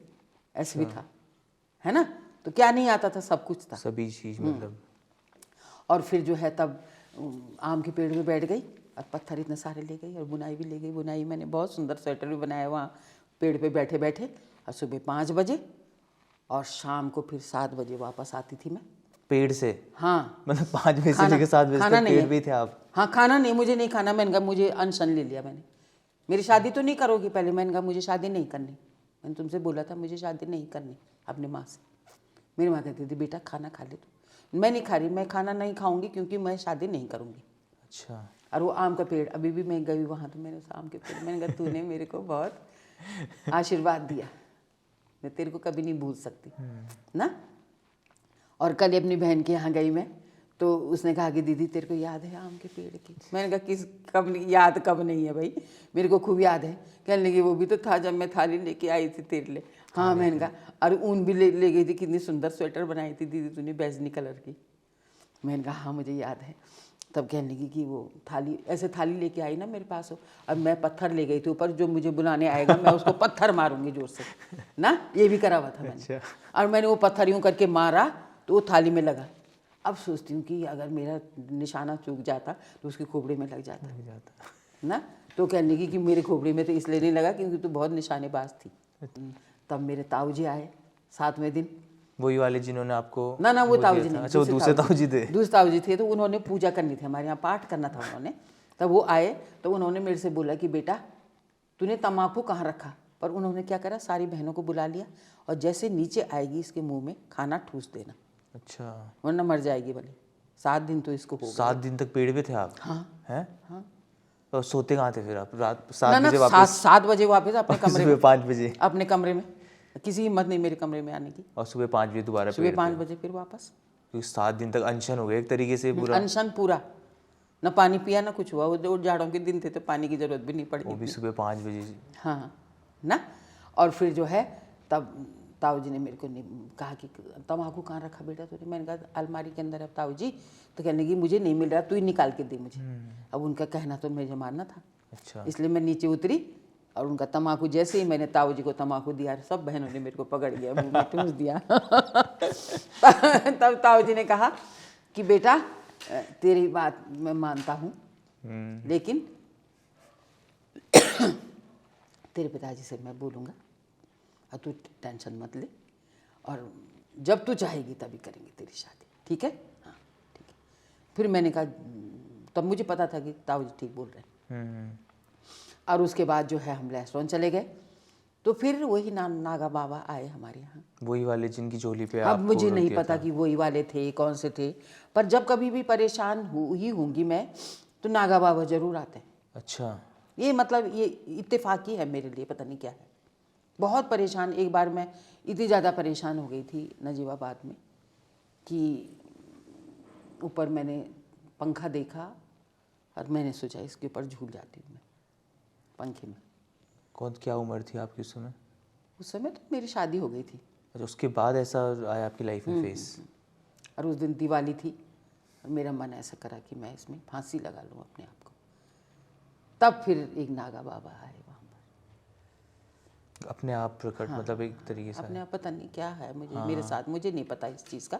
ऐसे भी था, है ना। तो क्या नहीं आता था, सब कुछ था। सभी चीज़ मतलब। और फिर जो है तब आम के पेड़ में बैठ गई, और पत्थर इतने सारे ले गई, और बुनाई भी ले गई। बुनाई मैंने बहुत सुंदर स्वेटर भी बनाया वहाँ पेड़ पे बैठे बैठे, और सुबह 5 बजे, और शाम को फिर 7 बजे वापस आती थी मैं पेड़ से? हाँ, मतलब 5 बजे से खाना लेकर 7 बजे खाना तक नहीं पेड़ है। पे ही थे आप? हाँ, खाना नहीं, मुझे नहीं खाना। मैंने कहा मुझे अनशन ले लिया मैंने, मेरी शादी तो नहीं करोगी पहले। मैंने कहा मुझे शादी नहीं करनी, मैंने तुमसे बोला था मुझे शादी नहीं करनी अपनी माँ से। मेरी माँ कहती थी बेटा खाना खा ले तू। मैं नहीं खा रही, मैं खाना नहीं खाऊंगी क्योंकि मैं शादी नहीं करूँगी। अच्छा। और वो आम का पेड़, अभी भी मैं गई वहाँ तो मैंने उस आम के पेड़, मैंने कहा तूने मेरे को बहुत आशीर्वाद दिया, मैं तेरे को कभी नहीं भूल सकती ना। और कल अपनी बहन के यहाँ गई मैं, तो उसने कहा कि दीदी तेरे को याद है आम के पेड़ की? मैंने कहा किस कब नहीं, याद कब नहीं है भाई, मेरे को खूब याद है। कहने लगी वो भी तो था जब मैं थाली लेके आई थी तेरे लिए। हाँ, मैंने कहा, और ऊन भी ले गई थी, कितनी सुंदर स्वेटर बनाई थी दीदी तूने बैजनी कलर की। मैंने कहा हाँ मुझे याद है। तब कहने लगी कि वो थाली, ऐसे थाली लेके आई ना मेरे पास हो, अब मैं पत्थर ले गई थी ऊपर, जो मुझे बुलाने आएगा मैं उसको पत्थर मारूंगी जोर से ना, ये भी करा हुआ था मैंने। और मैंने वो पत्थर यूँ करके मारा तो वो थाली में लगा। अब सोचती हूँ कि अगर मेरा निशाना चूक जाता तो उसकी खोपड़ी में लग जाता ना। तो कहने लगी कि मेरे खोपड़ी में तो इसलिए नहीं लगा क्योंकि तू बहुत निशानेबाज थी। तब मेरे ताऊ जी आए 7वें दिन। वही वाले जिन्होंने आपको ना वो दिया ताऊ जी था? नहीं, अच्छा, वो दूसरे ताऊ जी थे। दूसरे ताऊ जी थे। तो उन्होंने पूजा करनी थी, हमारे यहाँ पाठ करना था उन्होंने। तब वो आए तो उन्होंने मेरे से बोला कि बेटा तूने तम्बाकू कहाँ रखा? पर उन्होंने क्या करा, सारी बहनों को बुला लिया, और जैसे नीचे आएगी इसके मुंह में खाना ठूस देना, अच्छा, वरना मर जाएगी भले। 7 दिन तो इसको हो गए। 7 दिन तक पेड़ पे थे आप? हाँ हैं? हाँ। तो सोते कहाँ थे फिर आप? रात ना 7 ना, बजे वापस? 7 बजे वापस अपने कमरे में, सुबह 5 बजे? अपने कमरे में, किसी हिम्मत नहीं मेरे कमरे में आने की। और सुबह 5 बजे दोबारा सुबह पेड़ 5 पे? बजे फिर वापस। क्योंकि 7 दिन तक अनशन हो गया एक तरीके से पूरा। अनशन पूरा, न पानी पिया ना कुछ हुआ। वो जाड़ों के दिन थे तो पानी की जरूरत भी नहीं पड़ी। वो भी सुबह 5 बजे? हाँ ना। और फिर जो है तब ताऊ जी ने मेरे को कहा कि तम्बाकू कहाँ रखा बेटा तूने? मैंने कहा अलमारी के अंदर है ताऊ जी। तो कहने लगी मुझे नहीं मिल रहा, तू ही निकाल के दे मुझे। अब उनका कहना तो मुझे मानना था। अच्छा। इसलिए मैं नीचे उतरी, और उनका तम्बाकू जैसे ही मैंने ताऊ जी को तम्बाकू दिया, सब बहनों ने मेरे को पकड़ लिया, मुंह में ठूस दिया। तब ताऊ जी ने कहा कि बेटा तेरी बात मैं मानता हूँ, लेकिन तेरे पिताजी से मैं बोलूँगा, और तू टेंशन मत ले, और जब तू चाहेगी तभी करेंगे तेरी शादी, ठीक है? हाँ ठीक है। फिर मैंने कहा, तब मुझे पता था कि ताऊ जी ठीक बोल रहे हैं। और उसके बाद जो है हम लहसुन चले गए, तो फिर वही नागा बाबा आए हमारे यहाँ। वही वाले जिनकी झोली पे अब आपको मुझे रख नहीं दिया पता था। कि वही वाले थे, कौन से थे, पर जब कभी भी परेशान ही होंगी मैं, तो नागा बाबा जरूर आते हैं। अच्छा। ये मतलब ये इत्तेफाकी है मेरे लिए, पता नहीं क्या है। बहुत परेशान, एक बार मैं इतनी ज़्यादा परेशान हो गई थी नजीबाबाद में कि ऊपर मैंने पंखा देखा और मैंने सोचा इसके ऊपर झूल जाती हूँ मैं पंखे में। क्या उम्र थी आपकी उस समय? उस समय तो मेरी शादी हो गई थी। अच्छा, उसके बाद ऐसा आया आपकी लाइफ में फेस? और उस दिन दिवाली थी और मेरा मन ऐसा करा कि मैं इसमें फांसी लगा लूँ अपने आप को। तब फिर एक नागा बाबा आए वहाँ पर, अपने आप प्रकट, हाँ, मतलब एक तरीके से अपने आप, पता नहीं क्या है मुझे, मेरे साथ, मुझे नहीं पता इस चीज़ का।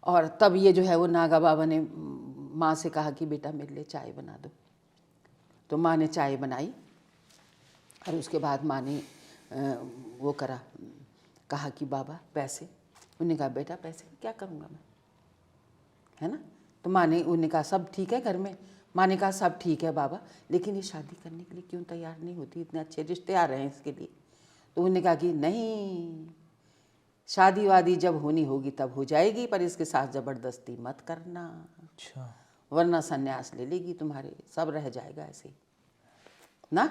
और तब ये जो है वो नागा बाबा ने माँ से कहा कि बेटा मेरे लिए चाय बना दो। तो माँ ने चाय बनाई और उसके बाद माँ ने वो करा, कहा कि बाबा पैसे। उन्होंने कहा बेटा पैसे क्या करूँगा मैं, है ना? तो माँ ने, उन्होंने कहा सब ठीक है घर में। माँ ने कहा सब ठीक है बाबा, लेकिन ये शादी करने के लिए क्यों तैयार नहीं होती, इतने अच्छे रिश्ते आ रहे हैं इसके लिए। तो उन्होंने कहा कि नहीं, शादी वादी जब होनी होगी तब हो जाएगी, पर इसके साथ ज़बरदस्ती मत करना। अच्छा। वरना संन्यास ले लेगी तुम्हारे, सब रह जाएगा ऐसे ही ना।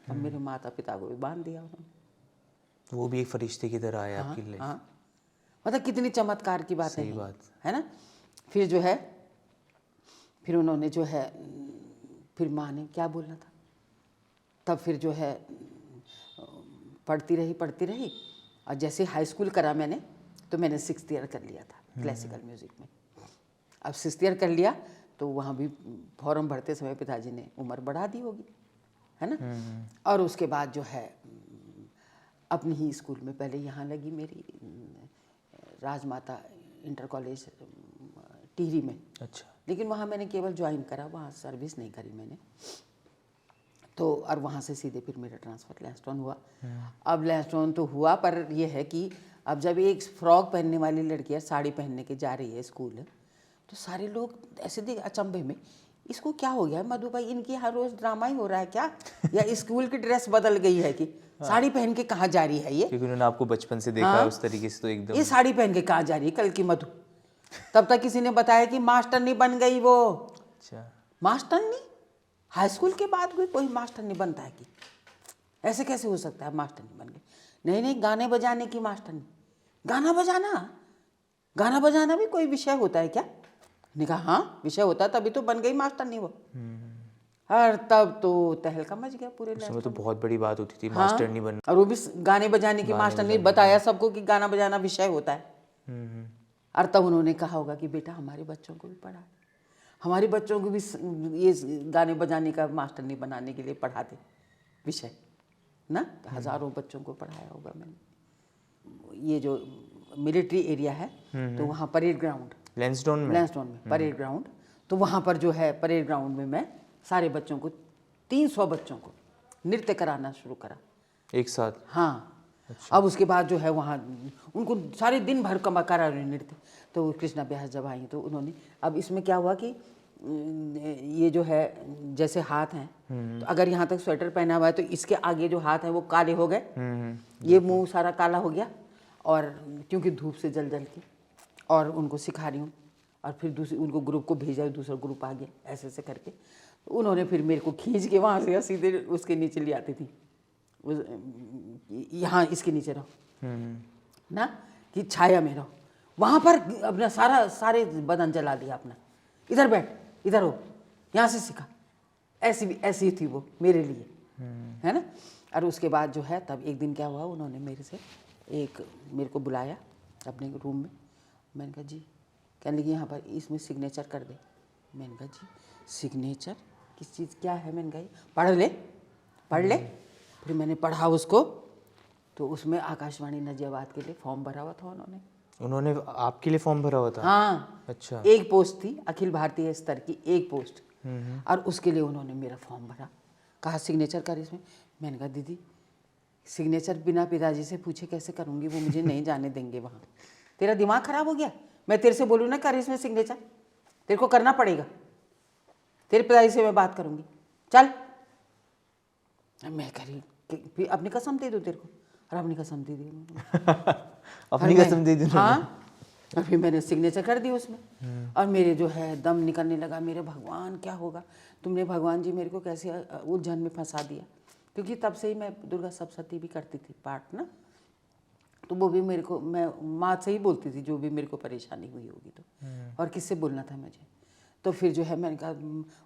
अब मेरे माता पिता को भी बांध दिया उन्होंने। वो भी एक फरिश्ते की तरह आया आपकी लाइफ। हाँ, मतलब कितनी चमत्कार की बात सही बात है ना। फिर जो है, फिर उन्होंने जो है, फिर माँ ने क्या बोलना था, तब फिर जो है पढ़ती रही। और जैसे हाई स्कूल करा मैंने, तो मैंने 6th ईयर कर लिया था क्लासिकल म्यूज़िक में। अब 6th ईयर कर लिया तो वहाँ भी फॉर्म भरते समय पिताजी ने उम्र बढ़ा दी होगी, है ना। और उसके बाद जो है अपनी ही स्कूल में, पहले यहाँ लगी मेरी राजमाता इंटर कॉलेज टिहरी में। अच्छा। लेकिन वहाँ मैंने केवल ज्वाइन करा, वहाँ सर्विस नहीं करी मैंने। तो और वहाँ से सीधे फिर मेरा ट्रांसफ़र लैंसडॉन हुआ। अब लैंसडॉन तो हुआ, पर यह है कि अब जब एक फ्रॉक पहनने वाली लड़कियाँ साड़ी पहनने के जा रही है स्कूल, तो सारे लोग ऐसे देख अचंभे में, इसको क्या हो गया मधु भाई, इनकी हर रोज़ ड्रामा ही हो रहा है क्या, या स्कूल की ड्रेस बदल गई है कि साड़ी पहन के कहाँ जा रही है ये। क्योंकि उन्होंने आपको बचपन से देखा है उस तरीके से, तो एकदम ये साड़ी पहन के कहाँ जा रही है कल की मधु। तब तक किसी ने बताया कि मास्टरनी बन गई वो। अच्छा। मास्टरनी हाई स्कूल के बाद कोई मास्टरनी बनता है कि, ऐसे कैसे हो सकता है मास्टरनी बन गई। नहीं, गाने बजाने की मास्टरनी। गाना बजाना भी कोई विषय होता है क्या? ने कहा हाँ विषय होता है, तभी तो बन गई मास्टरनी वो। और तब तो तहलका मच गया पूरे उस समय तो बहुत बड़ी बात होती थी हाँ, मास्टर नहीं बनना। और वो भी गाने बजाने की मास्टरनी। बताया सबको कि गाना बजाना विषय होता है। और तब उन्होंने कहा होगा कि बेटा हमारे बच्चों को भी पढ़ा, हमारे बच्चों को भी ये गाने बजाने का मास्टरनी बनाने के लिए पढ़ा दे विषय ना। तो हज़ारों बच्चों को पढ़ाया होगा मैंने। ये जो मिलिट्री एरिया है, तो वहाँ परेड ग्राउंड, लैंसडॉन में परेड ग्राउंड, तो वहाँ पर जो है परेड ग्राउंड में मैं सारे बच्चों को, 300 बच्चों को नृत्य कराना शुरू करा एक साथ। हाँ। अच्छा। अब उसके बाद जो है वहाँ उनको सारे दिन भर करा रहे नृत्य। तो कृष्णा व्यास जब आई तो उन्होंने, अब इसमें क्या हुआ कि ये जो है जैसे हाथ हैं, तो अगर यहाँ तक स्वेटर पहना हुआ है तो इसके आगे जो हाथ हैं वो काले हो गए, ये मुंह सारा काला हो गया। और क्योंकि धूप से जल के, और उनको सिखा रही हूँ, और फिर दूसरे उनको ग्रुप को भेजा, दूसरा ग्रुप आ गया, ऐसे ऐसे करके। तो उन्होंने फिर मेरे को खींच के वहाँ से सीधे उसके नीचे ले आती थी, यहाँ इसके नीचे रहो ना, कि छाया में रहो। वहाँ पर अपना सारे बदन जला दिया अपना, इधर बैठ, इधर हो, यहाँ से सीखा। ऐसी थी वो मेरे लिए, है ना। और उसके बाद जो है तब एक दिन क्या हुआ, उन्होंने मेरे को बुलाया अपने रूम में। मैंने कहा जी, कहने लगी यहाँ पर इसमें सिग्नेचर कर दे। मैंने कहा जी सिग्नेचर किस चीज़, क्या है? मैंने कहा पढ़ ले। फिर मैंने पढ़ा उसको, तो उसमें आकाशवाणी नजियाबाद के लिए फॉर्म भरा हुआ था उन्होंने आपके लिए फॉर्म भरा हुआ था? हाँ। अच्छा। एक पोस्ट थी अखिल भारतीय स्तर की, एक पोस्ट, और उसके लिए उन्होंने मेरा फॉर्म भरा, कहा सिग्नेचर कर इसमें। मैंने कहा दीदी सिग्नेचर बिना पिताजी से पूछे कैसे करूँगी, वो मुझे नहीं जाने देंगे वहाँ। तेरा दिमाग खराब हो गया? मैं तेरे से बोलूँ ना कर इसमें सिग्नेचर, तेरे को करना पड़ेगा, तेरे पिताजी से मैं बात करूँगी, चल। मैं करी अपनी कसम दे दूँ तेरे को, और अपनी कसम दे दी अपनी कसम दे दी। हाँ, और फिर मैंने सिग्नेचर कर दी उसमें, और मेरे जो है दम निकलने लगा। मेरे भगवान क्या होगा, तुमने भगवान जी मेरे को कैसे उलझन में फंसा दिया। क्योंकि तब से ही मैं दुर्गा सप्तशती भी करती थी पाठ ना, तो वो भी मेरे को, मैं माँ से ही बोलती थी जो भी मेरे को परेशानी हुई होगी तो, और किससे बोलना था मुझे। तो फिर जो है मैंने कहा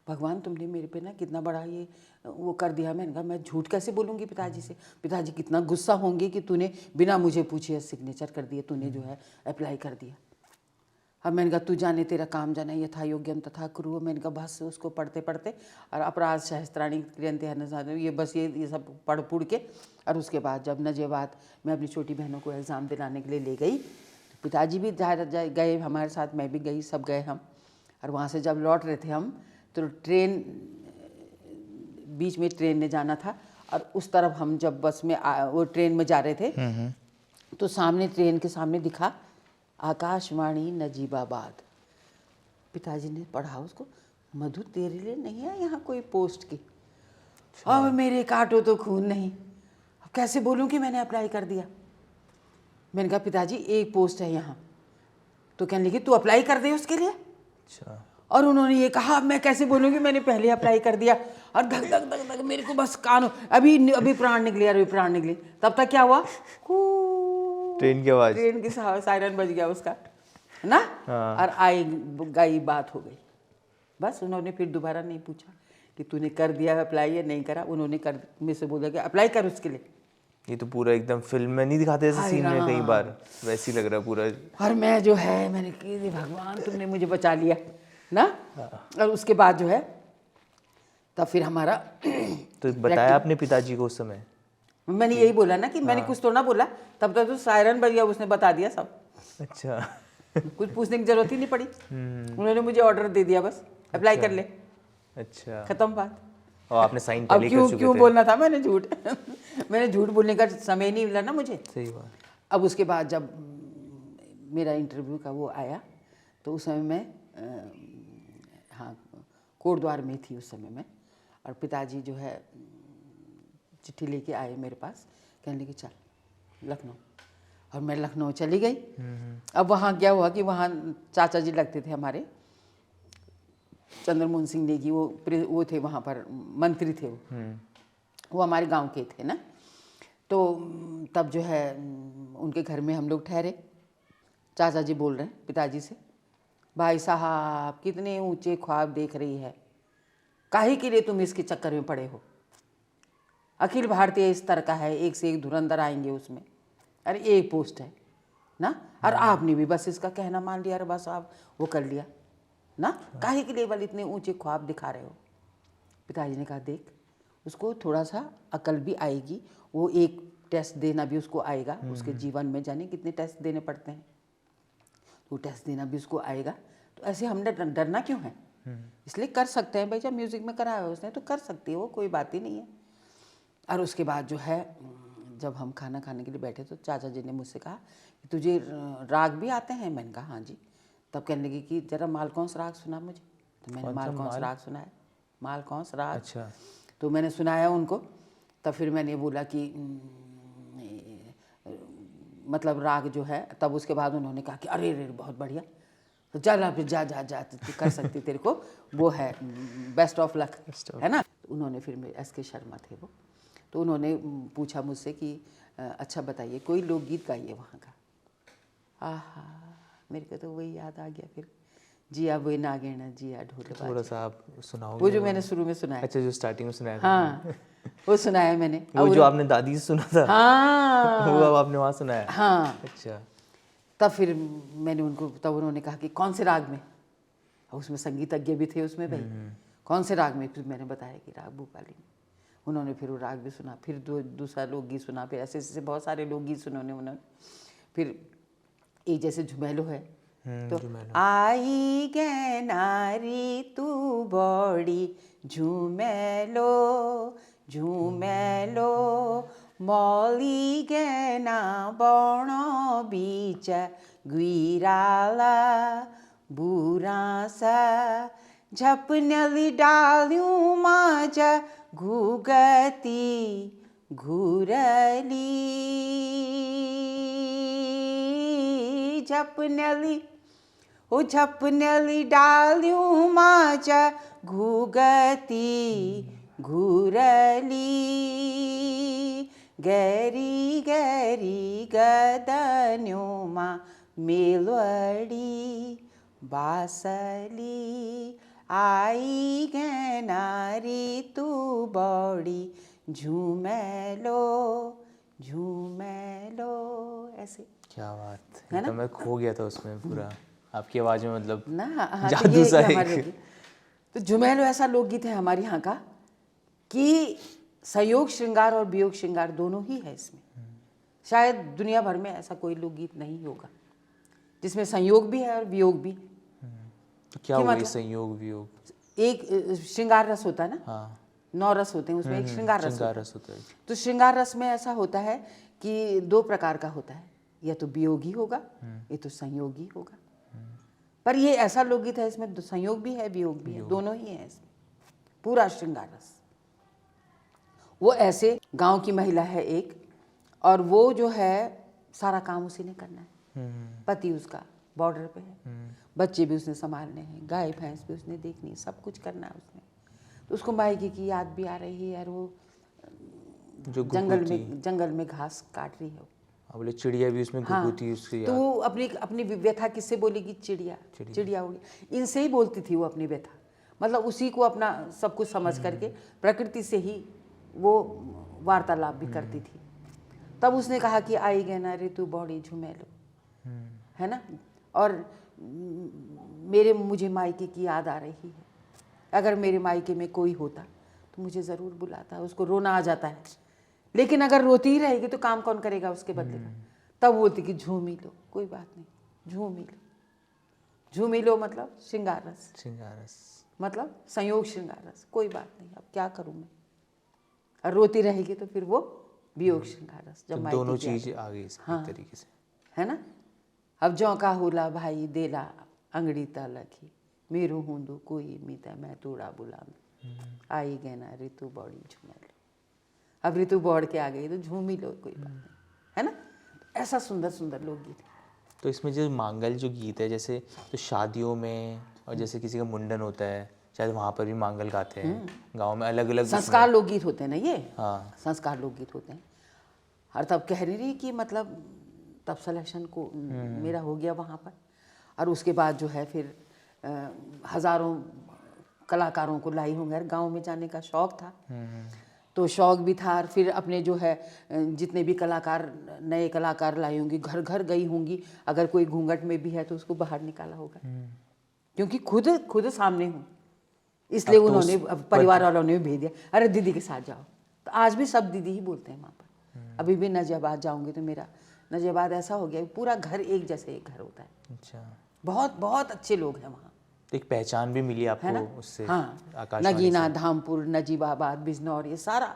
भगवान तुमने मेरे पे ना कितना बड़ा ये वो कर दिया। मैंने कहा मैं झूठ कैसे बोलूँगी पिताजी से, पिताजी कितना गुस्सा होंगे कि तूने बिना मुझे पूछे सिग्नेचर कर दिए, तूने जो है अप्लाई कर दिया। अब मैंने कहा तू जाने तेरा काम जाना, यथा योग्यम तथा कुरु। मैंने कहा बस उसको पढ़ते पढ़ते और अपराध सहस्त्राणी क्रियंते ये बस ये सब पढ़ के, और उसके बाद जब नजेबाद मैं अपनी छोटी बहनों को एग्ज़ाम दिलाने के लिए ले गई, तो पिताजी भी गए हमारे साथ, मैं भी गई, सब गए हम। और वहाँ से जब लौट रहे थे हम, तो ट्रेन बीच में ट्रेन ने जाना था, और उस तरफ हम जब बस में वो ट्रेन में जा रहे थे, तो सामने ट्रेन के सामने दिखा आकाशवाणी नजीबाबाद। पिताजी ने पढ़ा उसको, मधु तेरे लिए नहीं है यहाँ कोई पोस्ट की। अब मेरे काटो तो खून नहीं, अब कैसे बोलूँ कि मैंने अप्लाई कर दिया। मैंने कहा पिताजी एक पोस्ट है यहाँ, तो कहने लगी तू अप्लाई कर दे उसके लिए। अच्छा। और उन्होंने ये कहा अब मैं कैसे बोलूँगी मैंने पहले अप्लाई कर दिया, और धक धक धक धक मेरे को बस कान, अभी प्राण निकले, अभी प्राण निकले। तब तक क्या हुआ, ट्रेन की आवाज़, ट्रेन की सायरन बज गया उसका ना। हाँ। और आई गई बात हो गई, बस। उन्होंने फिर दोबारा नहीं पूछा कि तूने कर दिया अप्लाई या नहीं करा। उन्होंने कर मुझे से बोला कि अप्लाई कर उसके लिए। ये तो पूरा एकदम फिल्म में नहीं दिखाते जैसे सीन में कई बार, वैसे ही लग रहा है पूरा। और मैं जो है मैंने कि भगवान तुमने मुझे बचा लिया ना। और उसके बाद जो है तब फिर हमारा तो बताया आपने पिताजी को उस समय? मैंने यही बोला ना कि मैंने कुछ तो ना बोला, तब तक तो सायरन बज गया, उसने बता दिया सब। अच्छा। कुछ पूछने की जरूरत ही नहीं पड़ी, उन्होंने मुझे ऑर्डर दे दिया, बस अप्लाई कर ले, अच्छा, खत्म बात। और आपने साइन अब पहले कर चुके क्यों थे। बोलना था मैंने झूठ मैंने झूठ बोलने का समय नहीं मिला ना मुझे। सही बात। अब उसके बाद जब मेरा इंटरव्यू का वो आया, तो उस समय मैं हाँ कोटद्वार में थी उस समय में, और पिताजी जो है चिट्ठी लेके आए मेरे पास, कहने लगे चल लखनऊ। और मैं लखनऊ चली गई। अब वहाँ क्या हुआ कि वहाँ चाचा जी लगते थे हमारे, चंद्रमोहन सिंह नेगी, वो थे वहाँ पर, मंत्री थे वो हमारे गांव के थे ना। तो तब जो है उनके घर में हम लोग ठहरे। चाचा जी बोल रहे हैं पिताजी से, भाई साहब कितने ऊंचे ख्वाब देख रही है, काहे के लिए तुम इसके चक्कर में पड़े हो। अखिल भारतीय स्तर का है, एक से एक धुरंधर आएंगे उसमें, अरे एक पोस्ट है ना, और आपने भी बस इसका कहना मान लिया, और बस आप वो कर लिया ना, काहे के लिए बल इतने ऊंचे ख्वाब दिखा रहे हो। पिताजी ने कहा देख उसको थोड़ा सा अकल भी आएगी, वो एक टेस्ट देना भी उसको आएगा, उसके जीवन में जाने कितने टेस्ट देने पड़ते हैं, वो टेस्ट देना भी उसको आएगा। तो ऐसे हमने डरना क्यों है, इसलिए कर सकते हैं भाई, जब म्यूज़िक में कराया उसने तो कर सकती है वो, कोई बात ही नहीं है। और उसके बाद जो है जब हम खाना खाने के लिए बैठे तो चाचा जी ने मुझसे कहा कि तुझे राग भी आते हैं। मैंने कहा हाँ जी। तब कहने लगी कि जरा मालकौंस राग सुना मुझे। तो मैंने मालकौंस राग सुनाया, मालकौंस राग। अच्छा। तो मैंने सुनाया उनको। तब फिर मैंने बोला कि मतलब राग जो है, तब उसके बाद उन्होंने कहा कि अरे रे बहुत बढ़िया, तो चल अब जा जा जा तू कर सकती, तेरे को वो है बेस्ट ऑफ लक, है ना। उन्होंने फिर SK शर्मा थे वो, तो उन्होंने पूछा मुझसे कि अच्छा बताइए कोई लोकगीत गाइए वहाँ का। आहा मेरे को तो वही याद आ गया फिर, जिया वो नागेना जिया ढोल। थोड़ा सा आप सुनाओगे? वो जो मैंने शुरू में सुनाया। अच्छा, जो स्टार्टिंग में सुनाया था। हाँ वो सुनाया मैंने। वो जो आपने दादी से सुना था। हाँ वो अब आपने वहाँ सुनाया। हाँ। अच्छा। तब फिर मैंने उनको, तब उन्होंने कहा कि कौन से राग में, उसमें संगीतज्ञ भी थे उसमें भाई, कौन से राग में। फिर मैंने बताया कि राग भूपाली में। उन्होंने फिर वो राग भी सुना, फिर दूसरा लोकगीत सुना, फिर ऐसे ऐसे बहुत सारे लोकगीत सुने उन्होंने। फिर एक जैसे झुमेलो है, तो आई गे नारी तू बड़ी झुमेलो झुमेलो मौली गैना बौणो बीच गुइराला बुरासा झपनली डाल्यूं माज घुगती घुरली झपनली ओ झपनली डाल्यूं माज घुगती घुरली गैरी गैरी गदन्यों मा मेलवड़ी बासली आई गैनारी तू बौड़ी झूमेलो झूमेलो। ऐसे क्या बात है ना? तो मैं खो गया था उसमें पूरा, आपकी आवाज में मतलब ना। हाँ, तो जादू ये सा हमारे है। लोकगीत। तो झुमेलो ऐसा लोकगीत है हमारे यहाँ का कि संयोग श्रृंगार और वियोग श्रृंगार दोनों ही है इसमें। शायद दुनिया भर में ऐसा कोई लोकगीत नहीं होगा जिसमें संयोग भी है और वियोग भी। तो क्या कि हुआ ये मतलब संयोग वियोग? एक श्रृंगार रस होता है ना, हाँ 9 रस होते हैं, उसमें एक श्रृंगार रस श्रृंगार होता है। रस होता है। तो श्रृंगार रस में ऐसा होता है कि 2 प्रकार का होता है, या तो वियोगी होगा या तो संयोगी होगा। पर ये ऐसा लोकगीत है इसमें संयोग भी है वियोग भी है, दोनों ही है इसमें। पूरा श्रृंगार रस। वो ऐसे गांव की महिला है एक, और वो जो है सारा काम उसी ने करना है। पति उसका बॉर्डर पे है, बच्चे भी उसने संभालने हैं, गाय भैंस भी उसने देखनी है, सब कुछ करना है उसने। तो उसको मायके की याद भी आ रही है, और वो जो जंगल में घास काट रही है। बोले चिड़िया भी उसमें हाँ, गुगुती उसकी तो वो अपनी व्यथा किससे बोलेगी? चिड़िया होगी। इनसे ही बोलती थी वो अपनी व्यथा, मतलब उसी को अपना सब कुछ समझ करके प्रकृति से ही वो वार्तालाप भी करती थी। तब उसने कहा कि आई गहना रे तू बौड़ी झुमेलो, है ना, और मुझे मायके की याद आ रही है। अगर मेरे मायके में कोई होता तो मुझे ज़रूर बुलाता। उसको रोना आ जाता है, लेकिन अगर रोती ही रहेगी तो काम कौन करेगा उसके बदले का? तब बोलती कि झूम ही लो, कोई बात नहीं, झूम ही लो। झूम ही लो मतलब श्रृंगार रस, मतलब संयोग श्रृंगार रस। कोई बात नहीं, अब क्या करूँ मैं? और रोती रहेगी तो फिर वो वियोग श्रृंगार रस। जब तो दोनों चीज आ गई हाँ, तरीके से, है ना। अब जौ का होला भाई देला अंगड़ी लखी मेरू हूंदू कोई मीता मैं तोड़ा बुलाऊं आई गहना ऋतु बौड़ी झूमेलो। अब ऋतु बौड़ के आ गई तो झूम ही लो, कोई बात नहीं, है ना। ऐसा सुंदर सुंदर लोकगीत है। तो इसमें जो मांगल जो गीत है, जैसे तो शादियों में और जैसे किसी का मुंडन होता है शायद वहाँ पर भी मांगल गाते हैं। गांव में अलग अलग संस्कार लोकगीत होते हैं ना ये। हाँ, संस्कार लोकगीत होते हैं। और तब कह रही कि मतलब तब सिलेक्शन को मेरा हो गया वहाँ पर, और उसके बाद जो है फिर हज़ारों कलाकारों को लाई होंगे। गांव में जाने का शौक़ था, तो शौक़ भी था। और फिर अपने जो है जितने भी कलाकार, नए कलाकार लाई होंगी, घर घर गई होंगी। अगर कोई घूंघट में भी है तो उसको बाहर निकाला होगा, क्योंकि खुद सामने हूँ, इसलिए उन्होंने परिवार वालों ने भी भेज दिया, अरे दीदी के साथ जाओ। तो आज भी सब दीदी ही बोलते हैं वहाँ पर। अभी भी नजियाबाद जाऊँगी तो मेरा नजियाबाद ऐसा हो गया, पूरा घर एक जैसे एक घर होता है। अच्छा, बहुत बहुत अच्छे लोग हैं वहाँ, तो एक पहचान भी मिली आपको, है ना। उससे। हाँ, आकाशवाणी नगीना, से। धामपुर, नजीबाबाद, बिजनौर, ये सारा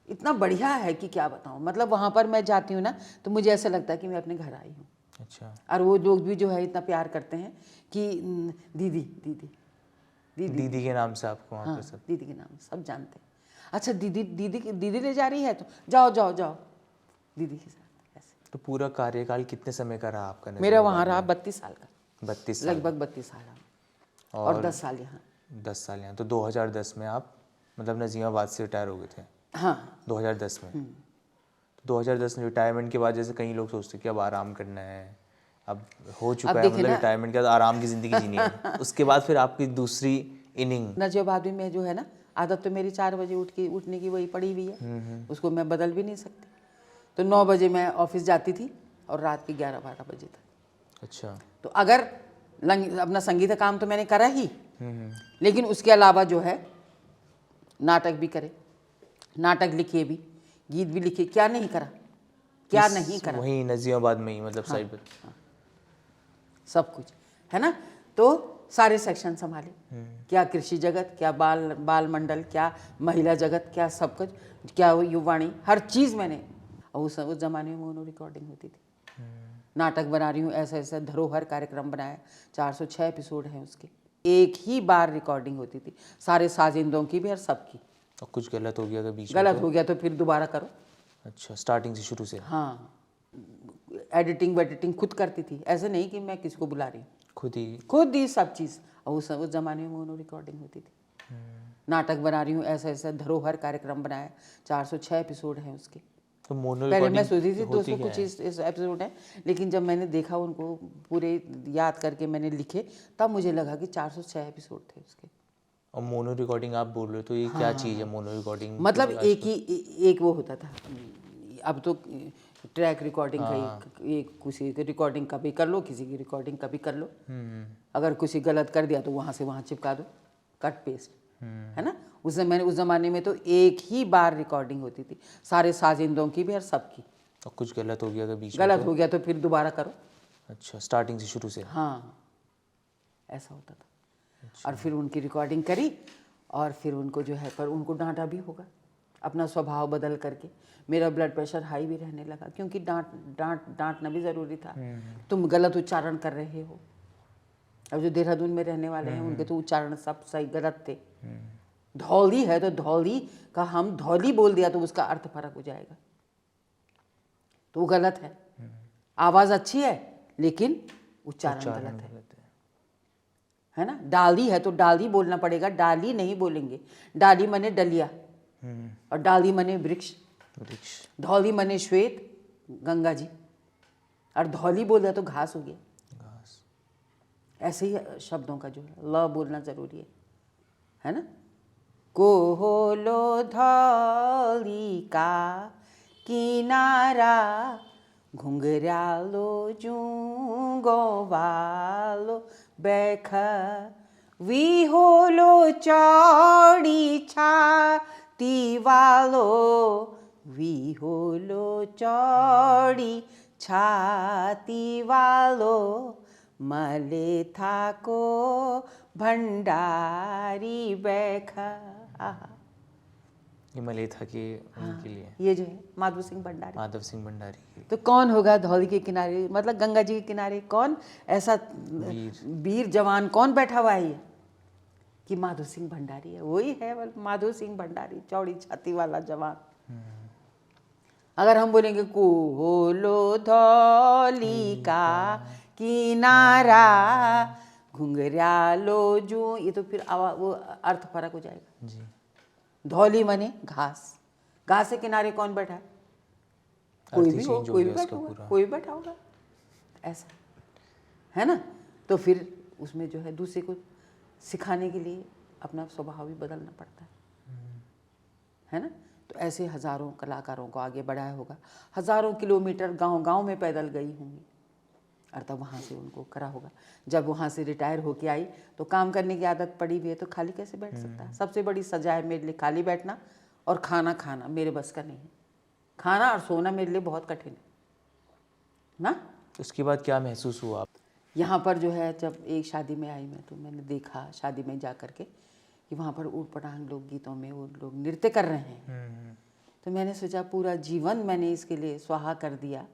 इतना बढ़िया है कि क्या बताऊँ। मतलब वहाँ पर मैं जाती हूँ ना तो मुझे ऐसा लगता है कि मैं अपने घर आई हूँ। अच्छा, और वो लोग भी जो है इतना प्यार करते हैं कि दीदी दीदी दीदी दीदी के नाम से आपको वहाँ हाँ, पे सब। दीदी के नाम सब जानते हैं। अच्छा दीदी ले जा रही है तो जाओ जाओ जाओ दीदी के साथ। ऐसे तो पूरा कार्यकाल कितने समय का रहा आपका? मेरा वहाँ रहा 32 साल का, 32 साल, लगभग 32 साल रहा, और 10 साल यहाँ। 10 साल यहाँ। तो 2010 में आप मतलब नजीमाबाद से रिटायर हो गए थे? हाँ, 2010 में। तो 2010 में रिटायरमेंट के बाद जैसे कई लोग सोचते हैं कि अब आराम करना है, अब हो चुका है, मतलब रिटायरमेंट के बाद आराम की ज़िंदगी जीनी है। उसके बाद फिर आपकी दूसरी इनिंग। नजियाबाद में जो है ना, आदत तो मेरी 4 बजे उठने की वही पड़ी हुई है, उसको मैं बदल भी नहीं सकती। तो 9 बजे मैं ऑफिस जाती थी और रात के 11-12 बजे तक। अच्छा, तो अगर अपना संगीत का काम तो मैंने करा ही, लेकिन उसके अलावा जो है नाटक भी करे, नाटक लिखे भी, गीत भी लिखे, क्या नहीं करा, क्या नहीं करा। वहीं नजीमाबाद में ही, मतलब साइड पर। सब कुछ है ना। तो सारे सेक्शन संभाले, क्या कृषि जगत, क्या बाल मंडल, क्या महिला जगत, क्या सब कुछ, क्या युवाणी, हर चीज़ मैंने और उस ज़माने में मोनो रिकॉर्डिंग होती थी। नाटक बना रही हूँ, ऐसा ऐसा धरोहर कार्यक्रम बनाया, 406 एपिसोड हैं उसके। एक ही बार रिकॉर्डिंग होती थी, सारे साजिंदों की भी और सबकी। और कुछ गलत हो गया अगर बीच में? गलत हो गया तो फिर दोबारा करो। अच्छा, स्टार्टिंग से, शुरू से? हाँ, एडिटिंग वेडिटिंग खुद करती थी, ऐसे नहीं कि मैं किसको बुला रही हूँ, खुद ही सब चीज़। और उस ज़माने में मोनो रिकॉर्डिंग होती थी। नाटक बना रही हूँ, ऐसा ऐसा धरोहर कार्यक्रम बनाया, 406 एपिसोड हैं उसके। तो मोनो पहले मैं रिकॉर्डिंग सोची थी 200 कुछ इस एपिसोड है, लेकिन जब मैंने देखा उनको पूरे याद करके मैंने लिखे, तब मुझे लगा कि 406 एपिसोड थे उसके। और मोनो रिकॉर्डिंग आप बोल रहे हो, तो ये क्या चीज़ है मोनो रिकॉर्डिंग? मतलब एक वो होता था, अब तो ट्रैक रिकॉर्डिंग का एक किसी की रिकॉर्डिंग कभी कर लो, किसी की रिकॉर्डिंग कभी कर लो। अगर किसी गलत कर दिया तो वहाँ से वहाँ चिपका दो, कट पेस्ट, है ना। उस ज़माने में तो एक ही बार रिकॉर्डिंग होती थी, सारे साजिंदों की भी और सबकी। और कुछ गलत हो गया अगर बीच में? गलत हो गया तो फिर दोबारा करो। अच्छा, स्टार्टिंग से, शुरू से? हाँ, ऐसा होता था। और फिर उनकी रिकॉर्डिंग करी, और फिर उनको जो है, पर उनको डांटा भी होगा अपना स्वभाव बदल करके। मेरा ब्लड प्रेशर हाई भी रहने लगा, क्योंकि डांटना भी ज़रूरी था। तुम गलत उच्चारण कर रहे हो। अब जो देहरादून में रहने वाले हैं, उनके तो उच्चारण सब सही गलत थे। धौली है तो धौली का हम धौली बोल दिया तो उसका अर्थ फर्क हो जाएगा, तो वो गलत है। आवाज़ अच्छी है लेकिन उच्चारण गलत है ना। डाली है तो डाली बोलना पड़ेगा, डाली नहीं बोलेंगे। डाली मने डलिया, और डाली मने वृक्ष। धौली मने श्वेत, गंगा जी। और धौली बोल दिया तो घास हो गया। ऐसे ही शब्दों का जो है ल बोलना जरूरी है ना। कोहलो धौली का किनारा, घुंघरालो जूंगो वालो बैख, विहोलो चौड़ी छाती वालो, विहोलो चौड़ी छाती वालो, मले था को भंडारी बैखा। ये मलेथा के उनके लिए, ये जो है माधव सिंह भंडारी। माधव सिंह भंडारी। तो कौन होगा धौली के किनारे, मतलब गंगा जी के किनारे कौन ऐसा वीर जवान कौन बैठा हुआ है, ये कि माधव सिंह भंडारी है। वही है माधव सिंह भंडारी, चौड़ी छाती वाला जवान। अगर हम बोलेंगे कोहलो धौली का किनारा, घुंघरालो जो, ये तो फिर वो अर्थ फर्क हो जाएगा जी। धौली मने घास, घास के किनारे कौन बैठा है, कोई भी हो, कोई भी बैठा होगा, कोई भी बैठा होगा, ऐसा है ना। तो फिर उसमें जो है दूसरे को सिखाने के लिए अपना स्वभाव भी बदलना पड़ता है ना। तो ऐसे हज़ारों कलाकारों को आगे बढ़ाया होगा, हज़ारों किलोमीटर गांव-गांव में पैदल गई होंगी, और तब वहाँ से उनको करा होगा। जब वहाँ से रिटायर होके आई तो काम करने की आदत पड़ी हुई है, तो खाली कैसे बैठ सकता है। सबसे बड़ी सजा है मेरे लिए खाली बैठना, और खाना खाना मेरे बस का नहीं है। खाना और सोना मेरे लिए बहुत कठिन है ना। उसके बाद क्या महसूस हुआ आप? यहाँ पर जो है, जब एक शादी में आई मैं, तो मैंने देखा शादी में जा कर के कि वहाँ पर ऊट पटांग लोग गीतों में वो लोग नृत्य कर रहे हैं। तो मैंने सोचा पूरा जीवन मैंने इसके लिए स्वाहा कर दिया,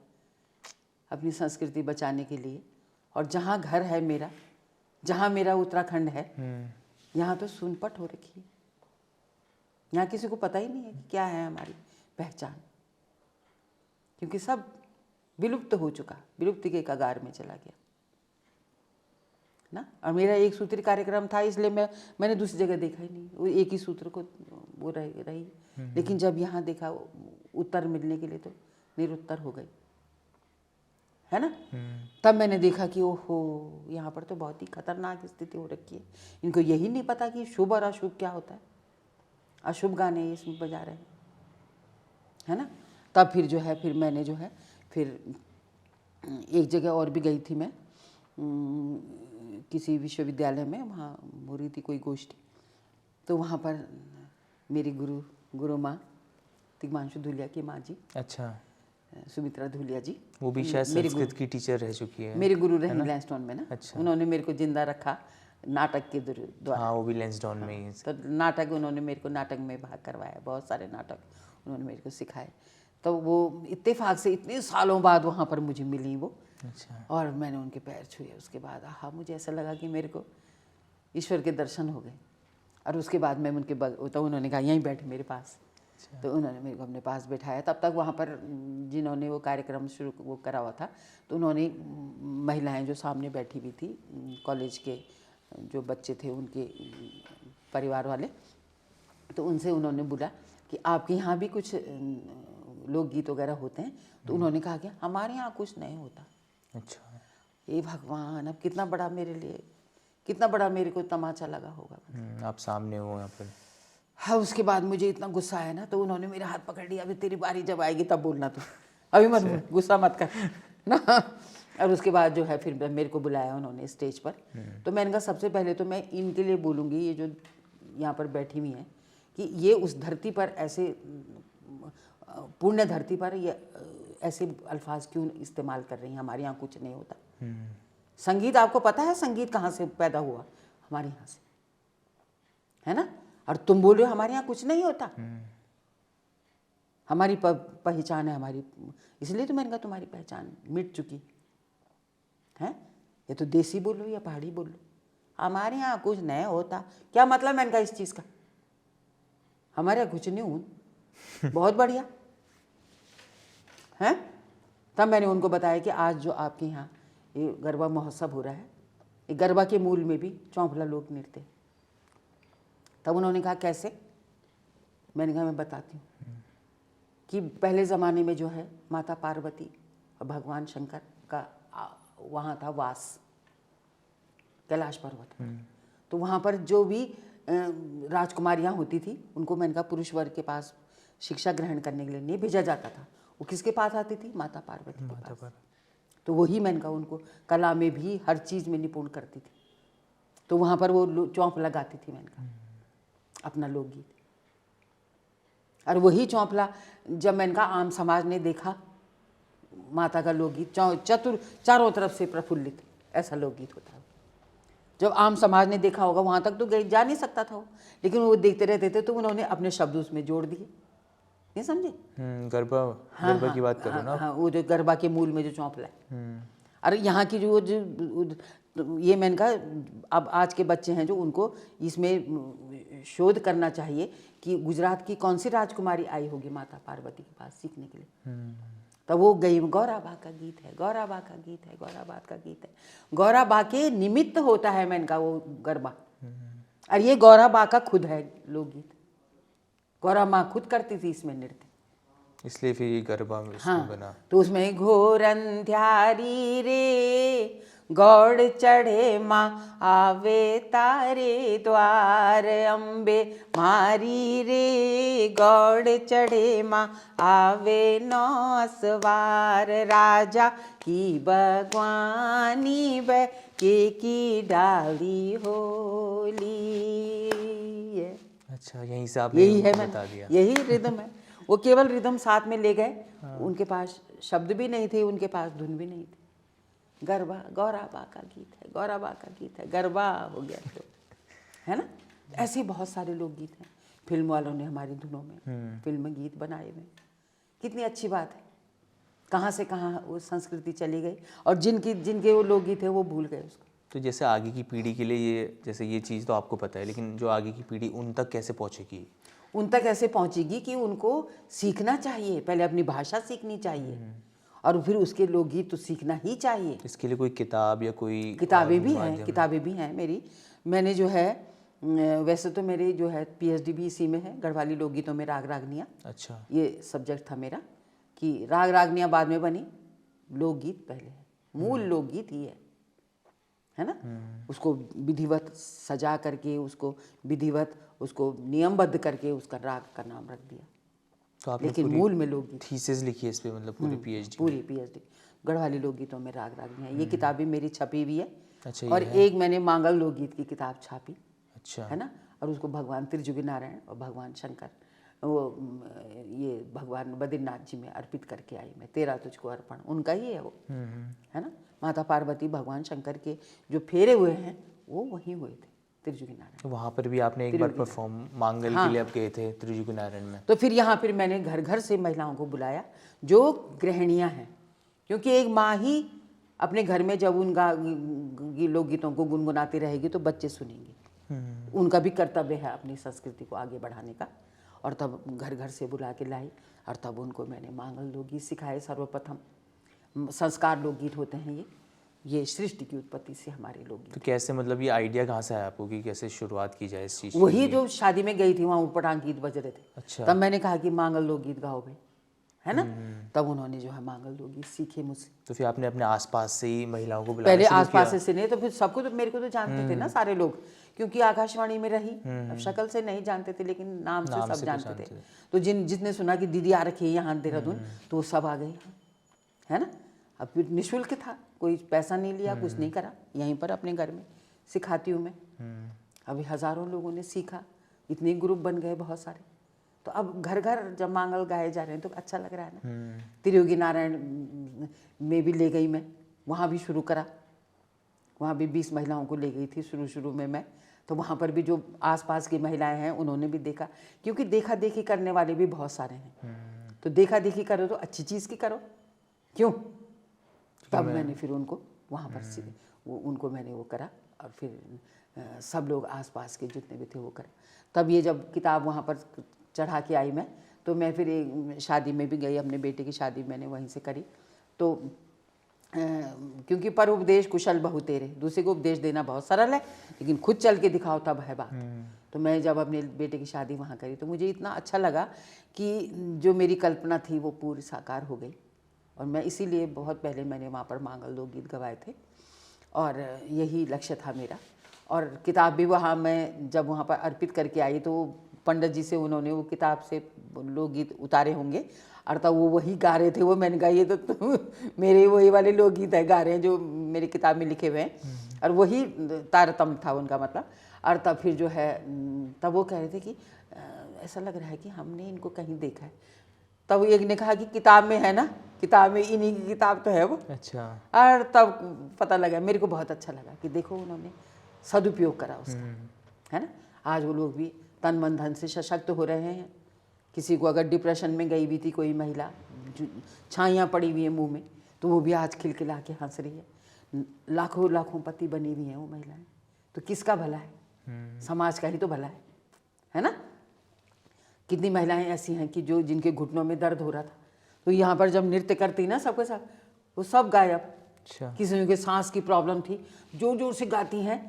अपनी संस्कृति बचाने के लिए। और जहाँ घर है मेरा, जहाँ मेरा उत्तराखंड है, यहाँ तो सुनपट हो रखी है। यहाँ किसी को पता ही नहीं है कि क्या है हमारी पहचान, क्योंकि सब विलुप्त हो चुका, विलुप्ति के कगार में चला गया ना। और मेरा एक सूत्री कार्यक्रम था, इसलिए मैंने दूसरी जगह देखा ही नहीं, वो एक ही सूत्र को वो रही। लेकिन जब यहाँ देखा उत्तर मिलने के लिए, तो निरुत्तर हो गई, है ना। तब मैंने देखा कि ओहो, यहाँ पर तो बहुत ही खतरनाक स्थिति हो रखी है। इनको यही नहीं पता कि शुभ और अशुभ क्या होता है। अशुभ गाने इसमें बजा रहे हैं, है ना। तब फिर जो है, फिर मैंने जो है, फिर एक जगह और भी गई थी मैं, किसी विश्वविद्यालय में, वहाँ हो रही थी कोई गोष्ठी। तो वहाँ पर मेरी गुरु माँ तिग्मांशु धूलिया की माँ जी, अच्छा, सुमित्रा धूलिया जी, वो भी शायद संस्कृत की टीचर रह चुकी है। मेरे गुरु रही लैंसडाउन में ना। अच्छा। उन्होंने मेरे को जिंदा रखा नाटक के द्वारा। हाँ, वो भी लैंसडाउन में ही। तो नाटक उन्होंने मेरे को नाटक में भाग करवाया, बहुत सारे नाटक उन्होंने मेरे को सिखाए। तो वो इत्तेफाक से इतने सालों बाद वहाँ पर मुझे मिली वो। अच्छा। और मैंने उनके पैर छुए। उसके बाद मुझे ऐसा लगा कि मेरे को ईश्वर के दर्शन हो गए। और उसके बाद मैं उनके तो उन्होंने कहा यहीं बैठे मेरे पास। तो उन्होंने मेरे को अपने पास बैठाया। तब तक वहाँ पर जिन्होंने वो कार्यक्रम शुरू वो करा हुआ था, तो उन्होंने महिलाएं जो सामने बैठी हुई थी, कॉलेज के जो बच्चे थे उनके परिवार वाले, तो उनसे उन्होंने बोला कि आपके यहाँ भी कुछ लोकगीत वगैरह होते हैं? तो उन्होंने कहा कि हमारे यहाँ कुछ नहीं होता। अच्छा। ये भगवान, अब कितना बड़ा मेरे लिए, कितना बड़ा मेरे को तमाचा लगा होगा। आप सामने हो यहाँ पर। हाँ, उसके बाद मुझे इतना गुस्सा आया ना, तो उन्होंने मेरा हाथ पकड़ लिया, अभी तेरी बारी जब आएगी तब बोलना, तो अभी मत बोल, गुस्सा मत कर ना। और उसके बाद जो है फिर मेरे को बुलाया उन्होंने स्टेज पर। तो मैंने कहा सबसे पहले तो मैं इनके लिए बोलूँगी, ये जो यहाँ पर बैठी हुई हैं, कि ये उस धरती पर ऐसे पुण्य धरती पर ये ऐसे अल्फाज क्यों इस्तेमाल कर रही हैं? हमारे यहाँ कुछ नहीं होता। संगीत, आपको पता है संगीत कहाँ से पैदा हुआ? हमारे यहाँ से, है ना? और तुम बोल रहे हो हमारे यहाँ कुछ नहीं होता। हमारी पहचान है हमारी, इसलिए तो मैंने कहा तुम्हारी पहचान मिट चुकी है। ये तो देसी बोलो या पहाड़ी बोलो, हमारे यहाँ कुछ नहीं होता। क्या मतलब? मैंने कहा इस चीज़ का हमारे यहाँ कुछ नहीं हूँ। बहुत बढ़िया है। तब मैंने उनको बताया कि आज जो आपके यहाँ ये गरबा महोत्सव हो रहा है, ये गरबा के मूल में भी चौंपला लोक नृत्य। तब उन्होंने कहा कैसे? मैंने कहा मैं बताती हूँ कि पहले ज़माने में जो है माता पार्वती और भगवान शंकर का वहाँ था वास, कैलाश पर्वत। तो वहाँ पर जो भी राजकुमारियाँ होती थी, उनको मैंने कहा पुरुष वर्ग के पास शिक्षा ग्रहण करने के लिए नहीं भेजा जाता था। वो किसके पास आती थी? माता पार्वती के पास। तो वही मैंने कहा उनको कला में भी हर चीज़ में निपुण करती थी। तो वहाँ पर वो चौंप लगाती थी, मैंने कहा अपना लोकगीत। और वही चौंपला जब मैंने कहा आम समाज ने देखा माता का लोकगीत, चारों तरफ से प्रफुल्लित ऐसा लोकगीत होता है। जब आम समाज ने देखा होगा, वहाँ तक तो जा नहीं सकता था वो, लेकिन वो देखते रहते थे, तो उन्होंने अपने शब्द उसमें जोड़ दिए। नहीं समझे? गरबा, गरबा की बात करो ना। हाँ, वो जो गरबा के मूल में जो चौंपला है। अरे यहाँ की जो ये मैंने कहा अब आज के बच्चे हैं जो, उनको इसमें शोध करना चाहिए कि गुजरात की कौन सी राजकुमारी आई होगी माता पार्वती के पास सीखने के लिए। तब वो गई, गौराबा का गीत है, गौराबा का गीत है, गौराबा का गीत है। गौराबा के निमित्त होता है मैंने कहा वो गरबा, और ये गौराबा का खुद है लोकगीत। गौरा माँ खुद करती थी इसमें नृत्य, इसलिए फिर ये गरबा इसमें बना। तो उसमें घोर अंध्यारी रे गौड़ चढ़े माँ आवे तारे द्वार, अम्बे मारी रे गौड़ चढ़े माँ आवे नौ सवार, राजा की भगवानी ब के की डाली होली। अच्छा, यहीं से आपने यही है, बता दिया। यही रिदम है। वो केवल रिदम साथ में ले गए। उनके पास शब्द भी नहीं थे, उनके पास धुन भी नहीं थी। गरबा, गौराबा का गीत है, गौराबा का गीत है, गरबा हो गया तो, है ना? ऐसे बहुत सारे लोकगीत हैं। फिल्म वालों ने हमारी धुनों में फिल्म गीत बनाए हुए। कितनी अच्छी बात है। कहाँ से कहाँ वो संस्कृति चली गई, और जिनके वो लोकगीत है वो भूल गए उसको। तो जैसे आगे की पीढ़ी के लिए ये, जैसे ये चीज़ तो आपको पता है, लेकिन जो आगे की पीढ़ी उन तक कैसे पहुँचेगी? उन तक ऐसे पहुंचेगी कि उनको सीखना चाहिए, पहले अपनी भाषा सीखनी चाहिए, और फिर उसके लोकगीत तो सीखना ही चाहिए। इसके लिए कोई किताब या कोई किताबें भी हैं मेरी। मैंने जो है वैसे तो मेरी जो है PhD भी इसी में है, गढ़वाली लोकगीतों में राग रागनियाँ। अच्छा, ये सब्जेक्ट था मेरा कि राग रागनियाँ बाद में बनी, लोकगीत पहले है। मूल लोकगीत ही है ना? उसको विधिवत सजा करके, उसको विधिवत उसको नियमबद्ध करके उसका राग का नाम रख दिया। तो आपने लेकिन मूल में लोकगीत, थीसिस लिखी है इस पे, मतलब पूरी PhD? पूरी PhD गढ़वाली लोकगीतों में राग रागनियाँ। ये किताबें मेरी छपी हुई है। अच्छा, और एक मैंने मांगल लोकगीत की किताब छापी, अच्छा, है ना? और उसको भगवान त्रिजुगी नारायण और भगवान शंकर, वो ये भगवान बद्रीनाथ जी में अर्पित करके आई मैं। तेरा तुझको अर्पण उनका ही है वो, है ना? माता पार्वती भगवान शंकर के जो फेरे हुए हैं वो वहीं हुए थे। त्रिजुगी नारायण। तो वहाँ पर भी आपने एक बार परफॉर्म मांगल के लिए आप गए थे त्रिजुगी नारायण में। तो फिर यहाँ फिर मैंने घर घर से महिलाओं को बुलाया जो गृहिणियाँ हैं, क्योंकि एक माँ ही अपने घर में जब उन लोकगीतों को गुनगुनाती रहेगी तो बच्चे सुनेंगे। उनका भी कर्तव्य है अपनी संस्कृति को आगे बढ़ाने का। और तब घर घर से बुला के लाई और तब उनको मैंने मांगल लोकगीत सिखाए। सर्वप्रथम संस्कार लोकगीत होते हैं ये सृष्टि की उत्पत्ति से हमारे लोकगीत। तो कैसे, मतलब ये आइडिया कहाँ से आया आपको कि कैसे शुरुआत की जाए इस चीज़ की? वही जो शादी में गई थी वहाँ ऊटपटांग गीत बज रहे थे। अच्छा। तब मैंने कहा कि मांगल लोकगीत गाओ भाई, है ना। तब उन्होंने जो है मांगल लोकगीत सीखे मुझसे। तो फिर आपने अपने आसपास से ही महिलाओं को बुलाना पहले शुरू आसपास से नहीं तो फिर सबको, तो मेरे को तो जानते थे ना सारे लोग, क्योंकि आकाशवाणी में रही। अब शक्ल से नहीं जानते थे लेकिन नाम से सब जानते थे। तो जिसने सुना कि दीदी आ रखी है यहाँ देहरादून, तो वो सब आ गए, है ना। अब फिर निःशुल्क था, कोई पैसा नहीं लिया, कुछ नहीं करा, यहीं पर अपने घर में सिखाती हूँ मैं। अभी हज़ारों लोगों ने सीखा, इतने ग्रुप बन गए बहुत सारे। तो अब घर घर जब मांगल गाए जा रहे हैं तो अच्छा लग रहा है ना। त्रियोगी नारायण में भी ले गई मैं, वहाँ भी शुरू करा। वहाँ भी 20 महिलाओं को ले गई थी शुरू में मैं। तो वहाँ पर भी जो आसपास की महिलाएं हैं उन्होंने भी देखा, क्योंकि देखा देखी करने वाले भी बहुत सारे हैं। तो देखा देखी करो तो अच्छी चीज़ की करो, क्यों। तब मैंने फिर उनको वहाँ पर उनको मैंने वो करा। और फिर सब लोग आसपास के जितने भी थे वो करा। तब ये जब किताब वहाँ पर चढ़ा के आई मैं, तो मैं फिर एक शादी में भी गई, अपने बेटे की शादी मैंने वहीं से करी। तो क्योंकि पर उपदेश कुशल बहु तेरे, दूसरे को उपदेश देना बहुत सरल है लेकिन खुद चल के दिखाओ तब है बात। तो मैं जब अपने बेटे की शादी वहाँ करी तो मुझे इतना अच्छा लगा कि जो मेरी कल्पना थी वो पूरी साकार हो गई। और मैं इसीलिए बहुत पहले मैंने वहाँ पर मांगल लोकगीत गवाए थे और यही लक्ष्य था मेरा। और किताब भी वहाँ मैं जब वहाँ पर अर्पित करके आई तो पंडित जी से उन्होंने वो किताब से लोकगीत उतारे होंगे और तब वो वही गा रहे थे। वो मैंने कहा ये तो मेरे वही वाले लोकगीत है गा रहे हैं जो मेरी किताब में लिखे हुए हैं। और वही तारतम्य था उनका मतलब। और तब फिर जो है तब वो कह रहे थे कि ऐसा लग रहा है कि हमने इनको कहीं देखा है। तब एक ने कहा कि किताब में है ना, किताब में, इन्हीं की किताब तो है वो। अच्छा। और तब पता लगा, मेरे को बहुत अच्छा लगा कि देखो उन्होंने सदुपयोग करा उसका, है ना। आज वो लोग भी तन मन धन से सशक्त हो रहे हैं। किसी को अगर डिप्रेशन में गई भी थी कोई महिला, छाइयाँ पड़ी हुई है मुंह में, तो वो भी आज खिलखिला के हंस रही है। लाखों लाखों पति बनी हुई हैं वो महिलाएं। तो किसका भला है? समाज का ही तो भला है ना। कितनी महिलाएं ऐसी हैं कि जो जिनके घुटनों में दर्द हो रहा था, तो यहाँ पर जब नृत्य करती ना सबके साथ, वो सब गायब। अच्छा। किसी के सांस की प्रॉब्लम थी, जोर जोर से गाती हैं,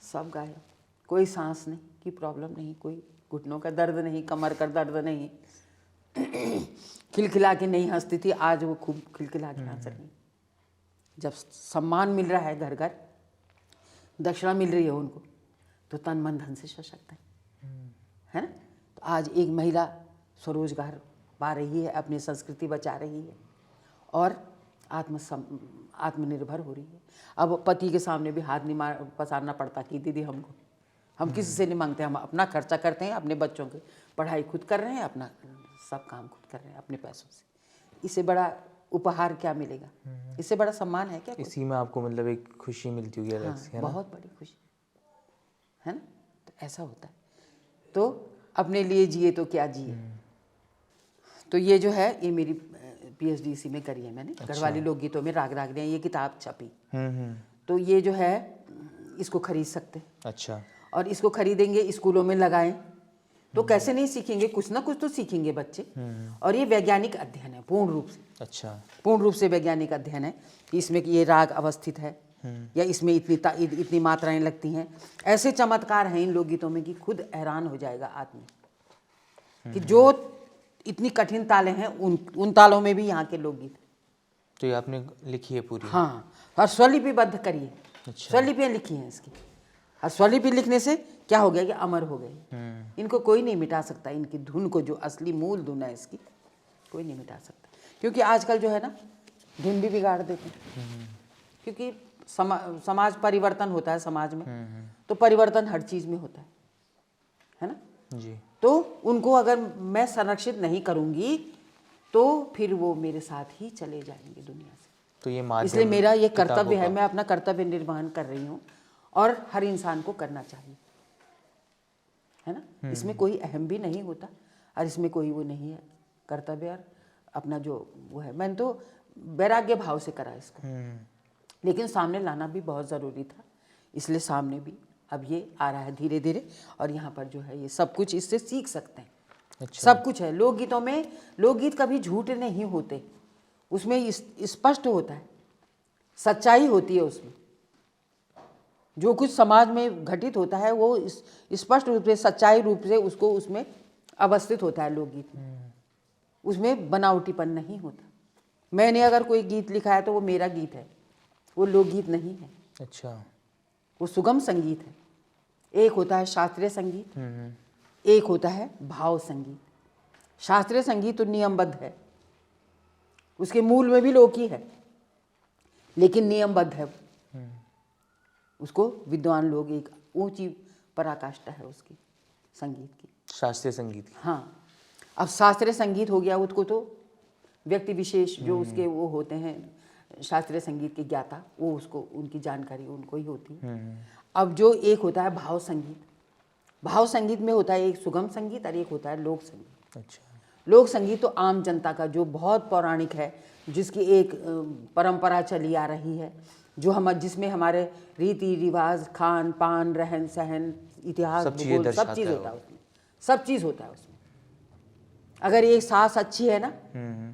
सब गायब। कोई सांस नहीं की प्रॉब्लम नहीं, कोई घुटनों का दर्द नहीं, कमर का दर्द नहीं, खिलखिला के नहीं हंसती थी, आज वो खूब खिलखिला के हंस रही। जब सम्मान मिल रहा है, घर घर दक्षिणा मिल रही है उनको, तो तन मन धन से सशक्त है ना। तो आज एक महिला स्वरोजगार पा रही है, अपनी संस्कृति बचा रही है और आत्मनिर्भर हो रही है। अब पति के सामने भी हाथ नहीं पसारना पड़ता कि दीदी हमको, हम किसी से नहीं मांगते, हम अपना खर्चा करते हैं, अपने बच्चों की पढ़ाई खुद कर रहे हैं, अपना सब काम खुद कर रहे हैं अपने पैसों से। इससे बड़ा उपहार क्या मिलेगा? इससे बड़ा सम्मान है क्या? इसी में आपको मतलब एक खुशी मिलती होगी अलग से, है ना? बहुत बड़ी खुशी है ना। तो ऐसा होता है। तो अपने लिए जिए तो क्या जिए। तो ये जो है ये मेरी PhD इसी में करी है मैंने। गढ़वाली लोकगीतों में राग रागनियाँ, ये किताब छपी। तो ये जो है इसको खरीद सकते हैं। अच्छा। और इसको खरीदेंगे, स्कूलों में लगाएं तो कैसे नहीं सीखेंगे, कुछ ना कुछ तो सीखेंगे बच्चे। और ये वैज्ञानिक अध्ययन है पूर्ण रूप से। अच्छा। पूर्ण रूप से वैज्ञानिक अध्ययन है कि इसमें कि ये राग अवस्थित है या इसमें इतनी मात्राएं लगती हैं। ऐसे चमत्कार हैं इन लोकगीतों में कि खुद हैरान हो जाएगा आदमी कि जो इतनी कठिन तालें हैं उन तालों में भी यहाँ के लोकगीत। तो ये आपने लिखी है पूरी? हाँ, और स्वलिपिबद्ध करिए। अच्छा। स्वलिपियाँ लिखी हैं इसकी। और स्वलिपि लिखने से क्या हो गया कि अमर हो गई। इनको कोई नहीं मिटा सकता, इनकी धुन को, जो असली मूल धुन है इसकी, कोई नहीं मिटा सकता। क्योंकि आजकल जो है ना धुन भी बिगाड़ देते हैं। क्योंकि समाज परिवर्तन होता है समाज में, तो परिवर्तन हर चीज़ में होता है ना जी। तो उनको अगर मैं संरक्षित नहीं करूँगी तो फिर वो मेरे साथ ही चले जाएंगे दुनिया से। तो ये माध्यम, इसलिए मेरा ये कर्तव्य है, मैं अपना कर्तव्य निर्वहन कर रही हूँ और हर इंसान को करना चाहिए। है ना। इसमें कोई अहम भी नहीं होता और इसमें कोई वो नहीं है कर्तव्य और अपना जो वो है। मैंने तो वैराग्य भाव से करा इसको, लेकिन सामने लाना भी बहुत ज़रूरी था, इसलिए सामने भी अब ये आ रहा है धीरे धीरे। और यहाँ पर जो है ये सब कुछ इससे सीख सकते हैं। अच्छा। सब कुछ है लोकगीतों में। लोकगीत कभी झूठ नहीं होते, उसमें स्पष्ट होता है, सच्चाई होती है उसमें। जो कुछ समाज में घटित होता है वो स्पष्ट रूप से सच्चाई रूप से उसको उसमें अवस्थित होता है लोकगीत में। उसमें बनावटीपन नहीं होता। मैंने अगर कोई गीत लिखा है तो वो मेरा गीत है, वो लोकगीत नहीं है। अच्छा। वो सुगम संगीत है। एक होता है शास्त्रीय संगीत, एक होता है भाव संगीत। शास्त्रीय संगीत तो नियमबद्ध है, उसके मूल में भी लोकी है, लेकिन नियमबद्ध है। उसको विद्वान लोग, एक ऊंची पराकाष्ठा है उसकी संगीत की, शास्त्रीय संगीत की। हाँ। अब शास्त्रीय संगीत हो गया, उसको तो व्यक्ति विशेष जो उसके वो होते हैं शास्त्रीय संगीत के ज्ञाता, वो उसको उनकी जानकारी उनको ही होती है। अब जो एक होता है भाव संगीत, भाव संगीत में होता है एक सुगम संगीत और एक होता है लोक संगीत। अच्छा। लोक संगीत तो आम जनता का जो बहुत पौराणिक है, जिसकी एक परंपरा चली आ रही है, जो जिसमें हमारे रीति रिवाज, खान पान, रहन सहन, इतिहास, भूगोल सब चीज़ होता है उसमें। सब चीज़ होता है उसमें। अगर एक सास अच्छी है ना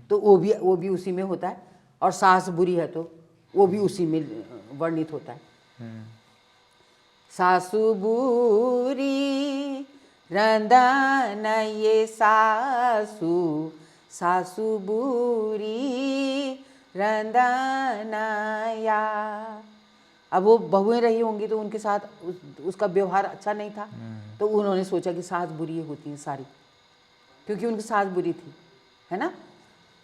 तो वो भी उसी में होता है, और सास बुरी है तो वो भी उसी में वर्णित होता है। सासु बुरी रंदन ये सासु, सासु बुरी रंदनया। अब वो बहुएं रही होंगी तो उनके साथ उसका व्यवहार अच्छा नहीं था, तो उन्होंने सोचा कि सास बुरी होती हैं सारी, क्योंकि उनकी सास बुरी थी, है ना।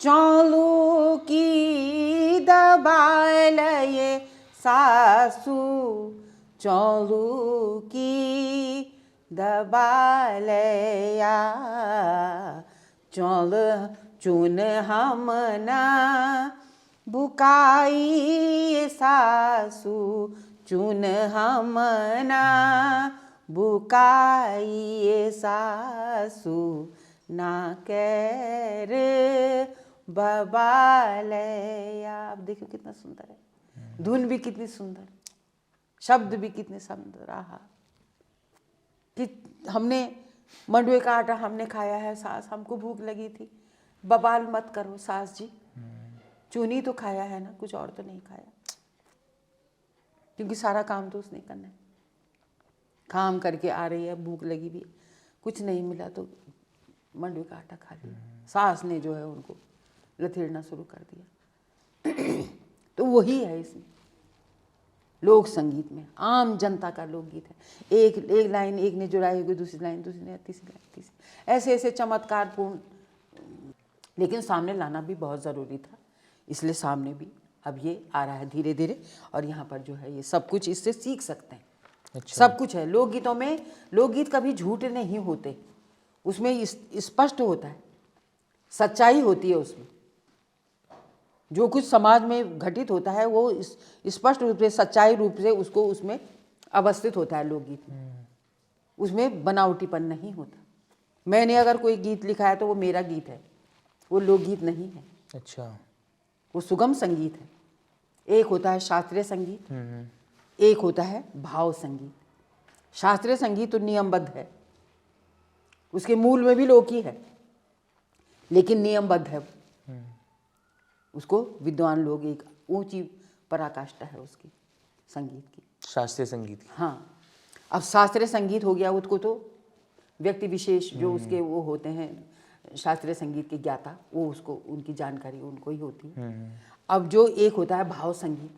चौलू की दबाल ये सासू, चौलू की दबालया, चौल चुन हमना बुकाई सासू, चुन हमना बुकाई सासू, ना कैर बबालया। आप देखो कितना सुंदर है, धुन भी कितनी सुंदर, शब्द भी कितने सुंदर। आहा, कि हमने मंडुए का आटा हमने खाया है, सास हमको भूख लगी थी, बबाल मत करो सास जी, चूनी तो खाया है ना, कुछ और तो नहीं खाया, क्योंकि सारा काम तो उसने करना है। काम करके आ रही है, भूख लगी भी, कुछ नहीं मिला तो मंडुए का आटा खा लिया। सास ने जो है उनको लथेड़ना शुरू कर दिया। तो वही है इसमें लोक संगीत में, आम जनता का लोकगीत है। एक लाइन एक ने जुड़ाई होगी, दूसरी लाइन दूसरी ने, तीसरी लाइन तीसरी, ऐसे ऐसे चमत्कारपूर्ण, लेकिन सामने लाना भी बहुत ज़रूरी था, इसलिए सामने भी अब ये आ रहा है धीरे धीरे। और यहाँ पर जो है ये सब कुछ इससे सीख सकते हैं। अच्छा। सब कुछ है लोकगीतों में। लोकगीत कभी झूठ नहीं होते, उसमें स्पष्ट होता है, सच्चाई होती है उसमें। जो कुछ समाज में घटित होता है वो स्पष्ट रूप से सच्चाई रूप से उसको उसमें अवस्थित होता है लोकगीत में। उसमें बनावटीपन नहीं होता। मैंने अगर कोई गीत लिखा है तो वो मेरा गीत है, वो लोकगीत नहीं है। अच्छा। वो सुगम संगीत है। एक होता है शास्त्रीय संगीत, एक होता है भाव संगीत। शास्त्रीय संगीत तो नियमबद्ध है, उसके मूल में भी लोकी है, लेकिन नियमबद्ध है। उसको विद्वान लोग, एक ऊंची पराकाष्ठा है उसकी संगीत की, शास्त्रीय संगीत की। हाँ। अब शास्त्रीय संगीत हो गया, उसको तो व्यक्ति विशेष जो उसके वो होते हैं शास्त्रीय संगीत के ज्ञाता, वो उसको उनकी जानकारी उनको ही होती है। अब जो एक होता है भाव संगीत,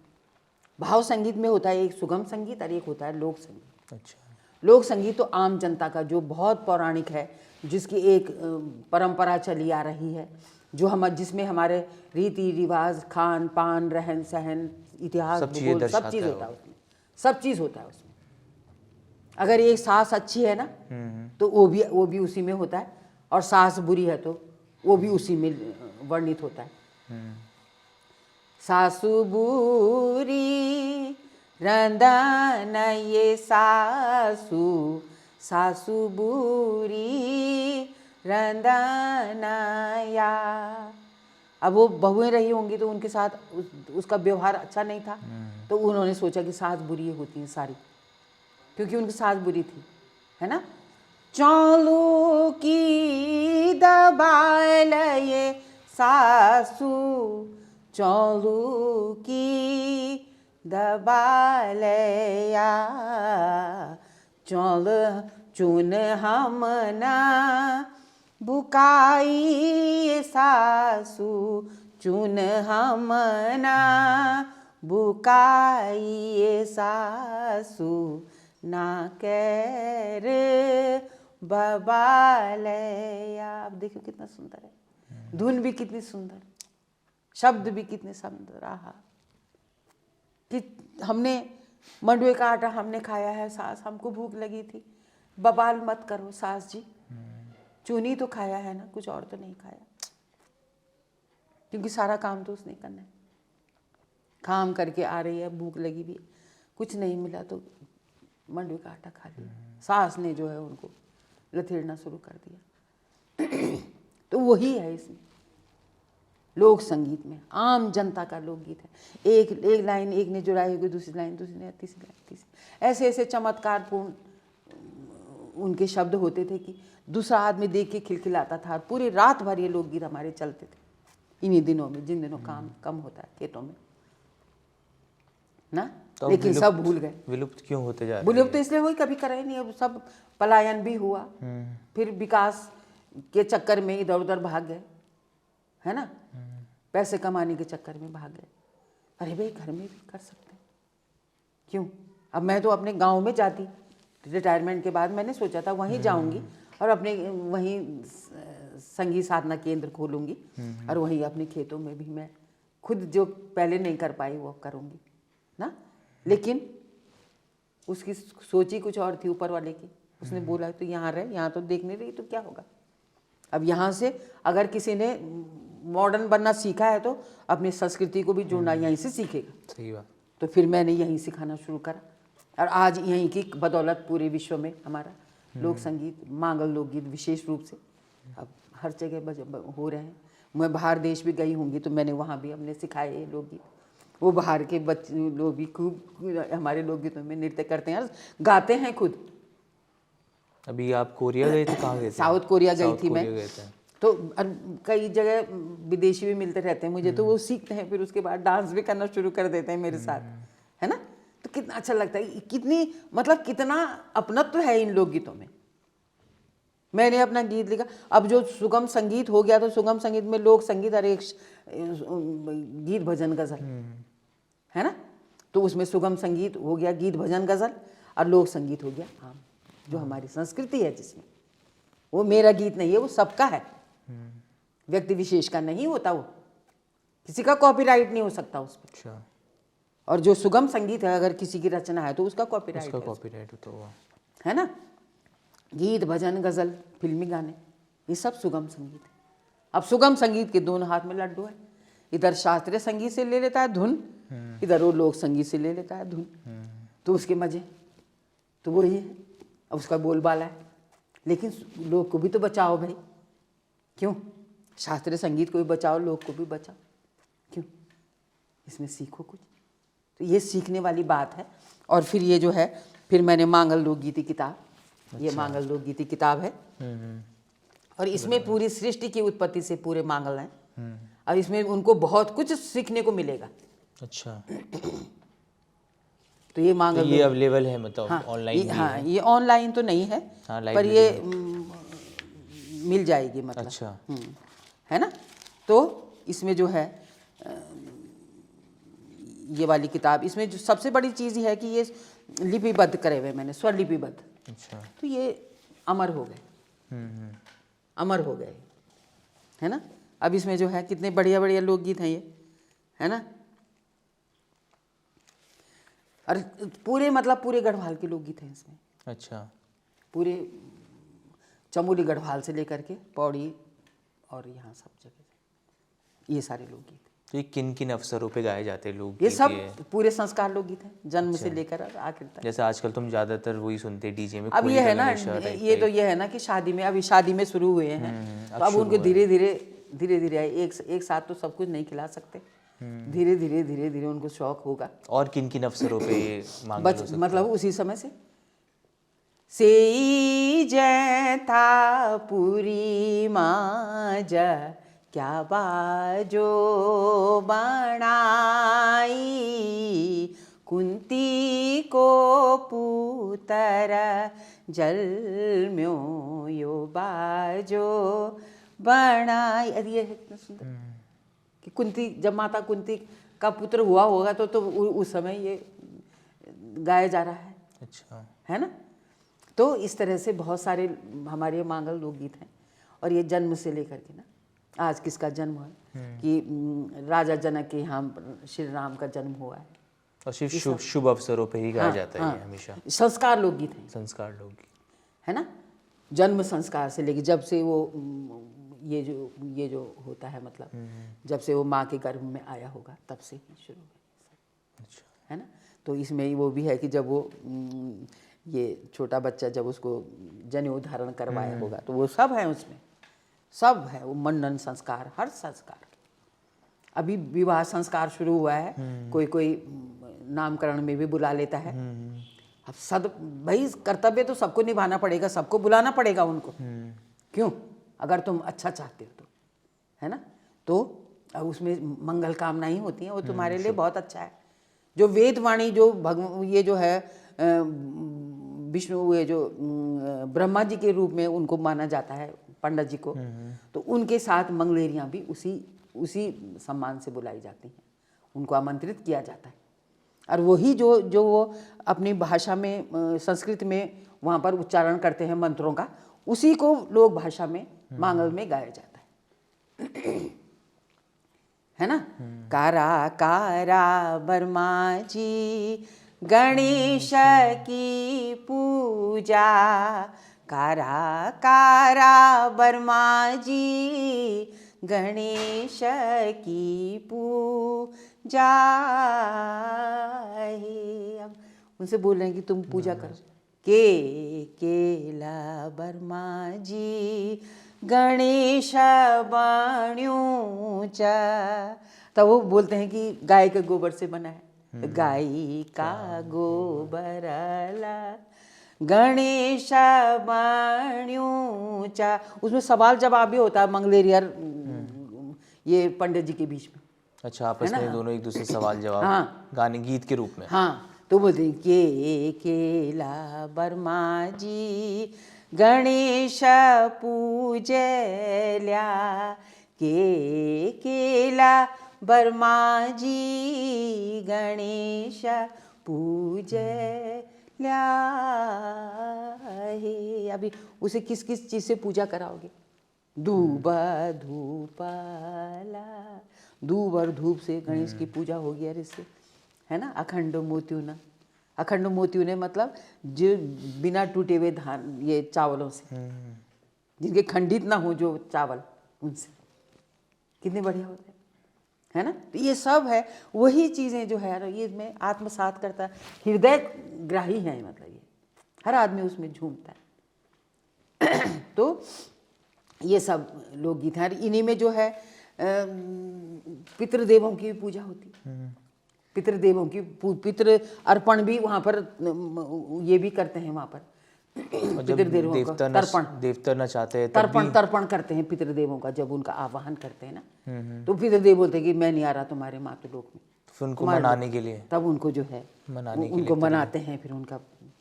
भाव संगीत में होता है एक सुगम संगीत और एक होता है लोक संगीत। अच्छा। लोक संगीत तो आम जनता का जो बहुत पौराणिक है, जिसकी एक परंपरा चली आ रही है, जो जिसमें हमारे रीति रिवाज, खान पान, रहन सहन, इतिहास, भूगोल सब चीज़ होता है उसमें। सब चीज़ होता है उसमें। अगर एक सास अच्छी है ना तो वो भी उसी में होता है, और सास बुरी है तो वो भी उसी में वर्णित होता है। सासु बुरी रंदन ये सासु, सासू बुरी रंदनाया। अब वो बहुएं रही होंगी तो उनके साथ उसका व्यवहार अच्छा नहीं था, तो उन्होंने सोचा कि सास बुरी होती हैं सारी, क्योंकि उनकी सास बुरी थी, है ना। चौलू की दबाल ये सासू, चौलू की दबालया, चौल चुन हमना बुकाई सासू, चुन हमना बुकाई सासू, ना कैर बबालया। आप देखो कितना सुंदर है, धुन भी कितनी सुंदर, शब्द भी कितने सुंदर। आहा, कि हमने मंडुए का आटा हमने खाया है, सास हमको भूख लगी थी, बबाल मत करो सास जी, चूनी तो खाया है ना, कुछ और तो नहीं खाया, क्योंकि सारा काम तो उसने करना है। काम करके आ रही है, भूख लगी भी, कुछ नहीं मिला तो मंडुए का आटा खा लिया। सास ने जो है उनको लथेड़ना शुरू कर दिया। तो वही है इसमें लोक संगीत में, आम जनता का लोकगीत है। एक लाइन एक ने जुड़ाई होगी, दूसरी लाइन दूसरी ने, तीसरी लाइन तीसरी, ऐसे ऐसे चमत्कारपूर्ण उनके शब्द होते थे कि दूसरा आदमी देख के खिलखिलाता था। और पूरी रात भर ये लोकगीत हमारे चलते थे इन्हीं दिनों में, जिन दिनों काम कम होता है खेतों में ना। तो लेकिन सब भूल गए। विलुप्त क्यों होते जा रहे हैं? विलुप्त तो इसलिए हुई, कभी करा ही नहीं। अब सब पलायन भी हुआ, फिर विकास के चक्कर में इधर उधर भाग गए, है ना, पैसे कमाने के चक्कर में भाग गए। अरे भाई घर में भी कर सकते हैं, क्यों। अब मैं तो अपने गांव में जाती, रिटायरमेंट के बाद मैंने सोचा था वहीं जाऊंगी और अपने वहीं संगीत साधना केंद्र खोलूंगी, और वहीं अपने खेतों में भी मैं खुद जो पहले नहीं कर पाई वो करूंगी ना। लेकिन उसकी सोची कुछ और थी ऊपर वाले की। उसने बोला तो यहाँ रहे, यहाँ तो देखने रही तो क्या होगा। अब यहाँ से अगर किसी ने मॉडर्न बनना सीखा है तो अपनी संस्कृति को भी जोड़ना यहीं से सीखेगा। सही बात। तो फिर मैंने यहीं सिखाना शुरू करा, और आज यहीं की बदौलत पूरे विश्व में हमारा लोक संगीत, मांगल लोकगीत विशेष रूप से अब हर जगह हो रहे हैं। मैं बाहर देश भी गई होंगी तो मैंने वहाँ भी हमने सिखाए लोकगीत। वो बाहर के बच्चे लोग भी खूब हमारे लोकगीतों में नृत्य करते हैं और गाते हैं खुद। अभी आप कोरिया गए थे, कहाँ गए थे? साउथ कोरिया गई थी मैं। गए थे। तो कई जगह विदेशी भी मिलते रहते हैं मुझे, तो वो सीखते हैं, फिर उसके बाद डांस भी करना शुरू कर देते हैं मेरे साथ, है ना। तो कितना अच्छा लगता है, कितनी मतलब कितना अपनत्व है इन लोकगीतों में। मैंने अपना गीत लिखा। अब जो सुगम संगीत हो गया तो सुगम संगीत में लोक संगीत और एक गीत भजन गजल, है ना। तो उसमें सुगम संगीत हो गया, गीत भजन गजल, और लोक संगीत हो गया आम, जो हमारी संस्कृति है जिसमें। वो मेरा गीत नहीं है, वो सबका है, व्यक्ति विशेष का नहीं होता, वो किसी का कॉपीराइट नहीं हो सकता उस पर। अच्छा। और जो सुगम संगीत है अगर किसी की रचना है तो उसका कॉपीराइट है, कॉपीराइट तो हुआ, है ना। गीत भजन गजल फिल्मी गाने ये सब सुगम संगीत है। अब सुगम संगीत के दोनों हाथ में लड्डू है, इधर शास्त्रीय संगीत से ले लेता है धुन, इधर वो लोक संगीत से ले लेता है धुन, तो उसके मजे तो वही है। अब उसका बोलबाला है, लेकिन लोक को भी तो बचाओ भाई, क्यों। शास्त्रीय संगीत को भी बचाओ, लोक को भी बचाओ, क्यों। इसमें सीखो कुछ, तो ये सीखने वाली बात है। और फिर ये जो है, फिर मैंने मांगल लोकगीति किताब, ये मांगल लोकगीति किताब है, और इसमें पूरी सृष्टि की उत्पत्ति से पूरे मांगल हैं, और इसमें उनको बहुत कुछ सीखने को मिलेगा। अच्छा। तो ये मांगल, तो ये अवेलेबल है मतलब हाँ, ऑनलाइन? हाँ, ये ऑनलाइन तो नहीं है, हाँ, पर ये मिल जाएगी मतलब। अच्छा। है ना। तो इसमें जो है ये वाली किताब, इसमें जो सबसे बड़ी चीज़ है कि ये लिपिबद्ध करे हुए मैंने, स्वरलिपिबद्ध। अच्छा। तो ये अमर हो गए, अमर हो गए, है ना। अब इसमें जो है कितने बढ़िया बढ़िया लोकगीत हैं ये, है ना। और पूरे मतलब पूरे गढ़वाल के लोकगीत हैं इसमें। अच्छा। पूरे चमोली गढ़वाल से लेकर के पौड़ी और यहाँ सब जगह ये सारे लोकगीत। तो ये किन किन अवसरों पे गाए जाते हैं लोग ये सब पूरे संस्कार लोकगीत हैं, जन्म से लेकर आखिर तक। जैसे आजकल तुम ज्यादातर वही सुनते डीजे में अब ये है ना, ये है ना कि शादी में, अभी शादी में शुरू हुए हैं, तो अब उनको धीरे धीरे एक साथ तो सब कुछ नहीं खिला सकते, धीरे धीरे उनको शौक होगा। और किन किन अवसरों पे ये मांगल हो सकता है? मतलब उसी समय से जय था पूरी माज क्या बाजो बनाई, कुंती को पुतर जल्म्यो यो बाजो बनाई। अरे ये है कितना सुंदर कि कुंती, जब माता कुंती का पुत्र हुआ होगा तो उस समय ये गाया जा रहा है। अच्छा, है ना। तो इस तरह से बहुत सारे हमारे मांगल लोकगीत हैं। और ये जन्म से लेकर के ना, आज किसका जन्म है कि राजा जनक के यहाँ श्री राम का जन्म हुआ है, और सिर्फ शुभ अवसरों पे ही गाया जाता है ये हमेशा। संस्कार लोकगीत हैं, संस्कार लोग, है ना। जन्म संस्कार से लेके जब से वो ये जो होता है, मतलब जब से वो माँ के गर्भ में आया होगा तब से ही शुरू है। अच्छा, है ना। तो इसमें वो भी है कि जब वो ये छोटा बच्चा जब उसको जनेऊ धारण करवाया होगा तो वो सब है उसमें, सब है वो मंडन संस्कार, हर संस्कार। अभी विवाह संस्कार शुरू हुआ है, कोई नामकरण में भी बुला लेता है। अब भाई कर्तव्य तो सबको निभाना पड़ेगा, सबको बुलाना पड़ेगा उनको। क्यों? अगर तुम अच्छा चाहते हो तो, है ना। तो अब उसमें मंगल कामनाएं होती हैं, वो तुम्हारे लिए बहुत अच्छा है। जो वेदवाणी जो ये जो है विष्णु, ये जो ब्रह्मा जी के रूप में उनको माना जाता है, पंडित जी को, तो उनके साथ मंगलेरियाँ भी उसी सम्मान से बुलाई जाती हैं, उनको आमंत्रित किया जाता है। और वही जो वो अपनी भाषा में, संस्कृत में वहाँ पर उच्चारण करते हैं मंत्रों का, उसी को लोक भाषा में मांगल में गाया जाता है ना। कारा कारा बर्मा जी गणेश की पूजा, कारा कारा बर्मा जी गणेश की पूजा है। अब उनसे बोल रहे हैं कि तुम पूजा करो। केला बर्मा जी गणेश बण्यूं च, तब वो बोलते हैं कि गाय के गोबर से बना है, गाय का गोबर ला गणेश बण्यूं च। उसमें सवाल जवाब भी होता है मंगलेरियर ये पंडित जी के बीच में। अच्छा, आपस में दोनों एक दूसरे सवाल जवाब गाने गीत के रूप में। हाँ, तो बोलते हैं केला बर्मा जी गणेश पूजल्या, केला बर्मा जी गणेश पूजल्या है। अभी उसे किस किस चीज़ से पूजा कराओगे? दूब धूपला, दूब और धूप से गणेश की पूजा होगी। अरे इससे, है ना। अखंड मोत्युना, अखंड मोत्युने मतलब जो बिना टूटे हुए धान, ये चावलों से, जिनके खंडित ना हो जो चावल, उनसे कितने बढ़िया होते हैं, है ना। तो ये सब है वही चीज़ें जो है ये इसमें आत्मसात करता है, हृदय ग्राही है, मतलब ये हर आदमी उसमें झूमता है। तो ये सब लोकगीत हैं। इन्हीं में जो है पितृदेवों की भी पूजा होती है, पितृदेवों की पितृ अर्पण भी वहाँ पर ये भी करते हैं। वहाँ पर पितृदेवों का देवता न चाहते हैं तर्पण करते हैं पितृदेवों का। जब उनका आवाहन करते हैं ना, तो पितृदेव बोलते हैं कि मैं नहीं आ रहा तुम्हारे मातृलोक में, फिर उनको मनाने के लिए, तब उनको जो है उनको मनाते हैं, फिर उनका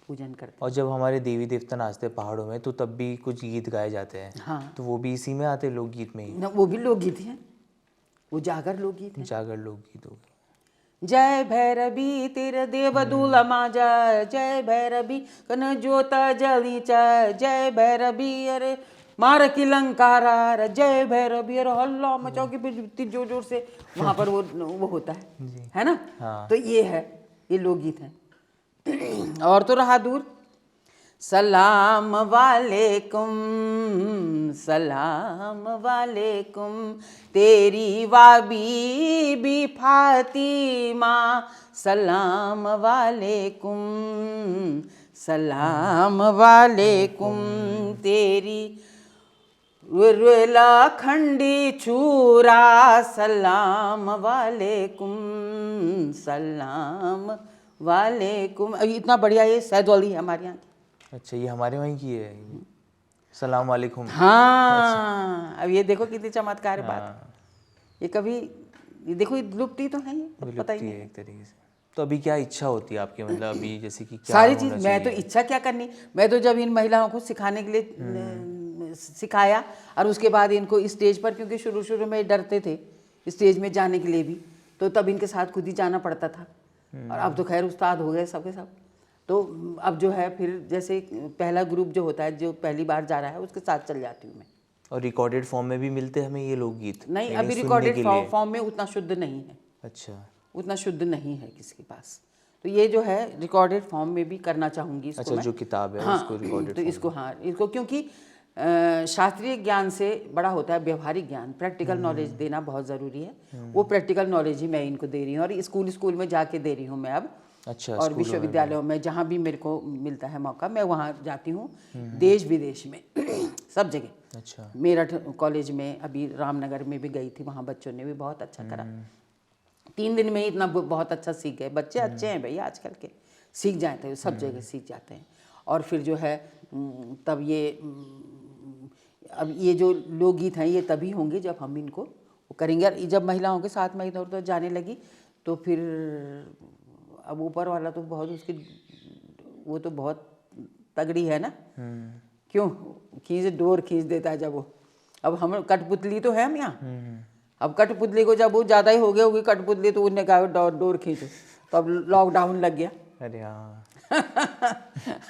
पूजन करते हैं। और जब हमारे देवी देवता नाचते पहाड़ों में, तो तब भी कुछ गीत गाए जाते हैं। हाँ, तो वो भी इसी में आते, लोकगीत में ही ना, वो भी लोकगीत हैं, वो जागर लोकगीत हैं। जागर लोकगीत हो गए। जय भैरवी तेरे देवदूल माजा, जय भैरवी कन जोता जली चा, जय भैरवी अरे मार की लंकारा, जय भैरवी अरे हल्ला मचाओ की, फिर जोर जोर से वहाँ पर वो होता है ना। तो ये है, ये लोकगीत हैं। और तो रहा दूर सलाम वालेकुम, सलाम वालेकुम, तेरी वाबीबी फातिमा, सलाम वालेकुम, सलाम वालेकुम, तेरी उर्वला खंडी चूरा, सलाम वालेकुम, सलाम वालेकुम। अभी इतना बढ़िया ये सैद वाली है हमारे यहाँ की। अच्छा, ये हमारे वहीं की है, सलाम वालेकुम। हाँ, अब ये देखो कितनी चमत्कार बात। ये कभी, ये देखो, ये लुप्ती तो है, ये पता ही विलुप्ति नहीं। है एक तरीके से। तो अभी क्या इच्छा होती है आपकी, मतलब अभी जैसे कि क्या सारी होना चीज मैं तो चाहिए? इच्छा क्या करनी, मैं तो जब इन महिलाओं को सिखाने के लिए सिखाया, और उसके बाद इनको स्टेज पर, क्योंकि शुरू शुरू में डरते थे स्टेज में जाने के लिए भी, तो तब इनके साथ खुद ही जाना पड़ता था। और अब तो खैर उस्ताद हो गए सबके सब। तो अब जो है फिर जैसे पहला ग्रुप जो होता है, जो पहली बार जा रहा है, उसके साथ चल जाती हूँ मैं। और रिकॉर्डेड फॉर्म में भी मिलते हैं हमें ये लोकगीत? नहीं, यानी अभी सुनने रिकॉर्डेड के लिए? फॉर्म में उतना शुद्ध नहीं है, अच्छा उतना शुद्ध नहीं है किसी के पास। तो ये जो है रिकॉर्डेड फॉर्म में भी करना चाहूँगी इसको अच्छा, मैं। जो किताब है हाँ, उसको रिकॉर्डेड तो इसको, हाँ, इसको क्योंकि शास्त्रीय ज्ञान से बड़ा होता है व्यवहारिक ज्ञान, प्रैक्टिकल नॉलेज देना बहुत ज़रूरी है। वो प्रैक्टिकल नॉलेज ही मैं इनको दे रही हूँ, और स्कूल में जाके दे रही हूँ मैं अब। अच्छा, और स्कूलों में विश्वविद्यालयों में जहाँ भी मेरे को मिलता है मौका, मैं वहाँ जाती हूँ, देश विदेश में सब जगह। अच्छा मेरठ कॉलेज में, अभी रामनगर में भी गई थी, वहाँ बच्चों ने भी बहुत अच्छा करा। 3 दिन में ही इतना बहुत अच्छा सीख गए बच्चे। अच्छे हैं भैया आजकल के, सीख जाते हैं, सब जगह सीख जाते हैं। और फिर जो है तब ये अब ये जो लोकगीत हैं ये तभी होंगे जब हम इनको वो करेंगे। और जब महिलाओं के साथ मैं इधर उधर जाने लगी तो फिर अब ऊपर वाला तो बहुत उसकी, वो तो बहुत तगड़ी है ना, क्यों डोर खींच देता है जब वो। अब हम कठपुतली तो है हम यहाँ, अब कठपुतली को जब वो ज़्यादा ही हो गया होगी कठपुतली, तो उन्होंने कहा डोर खींचो, तो अब लॉकडाउन लग गया। अरे हाँ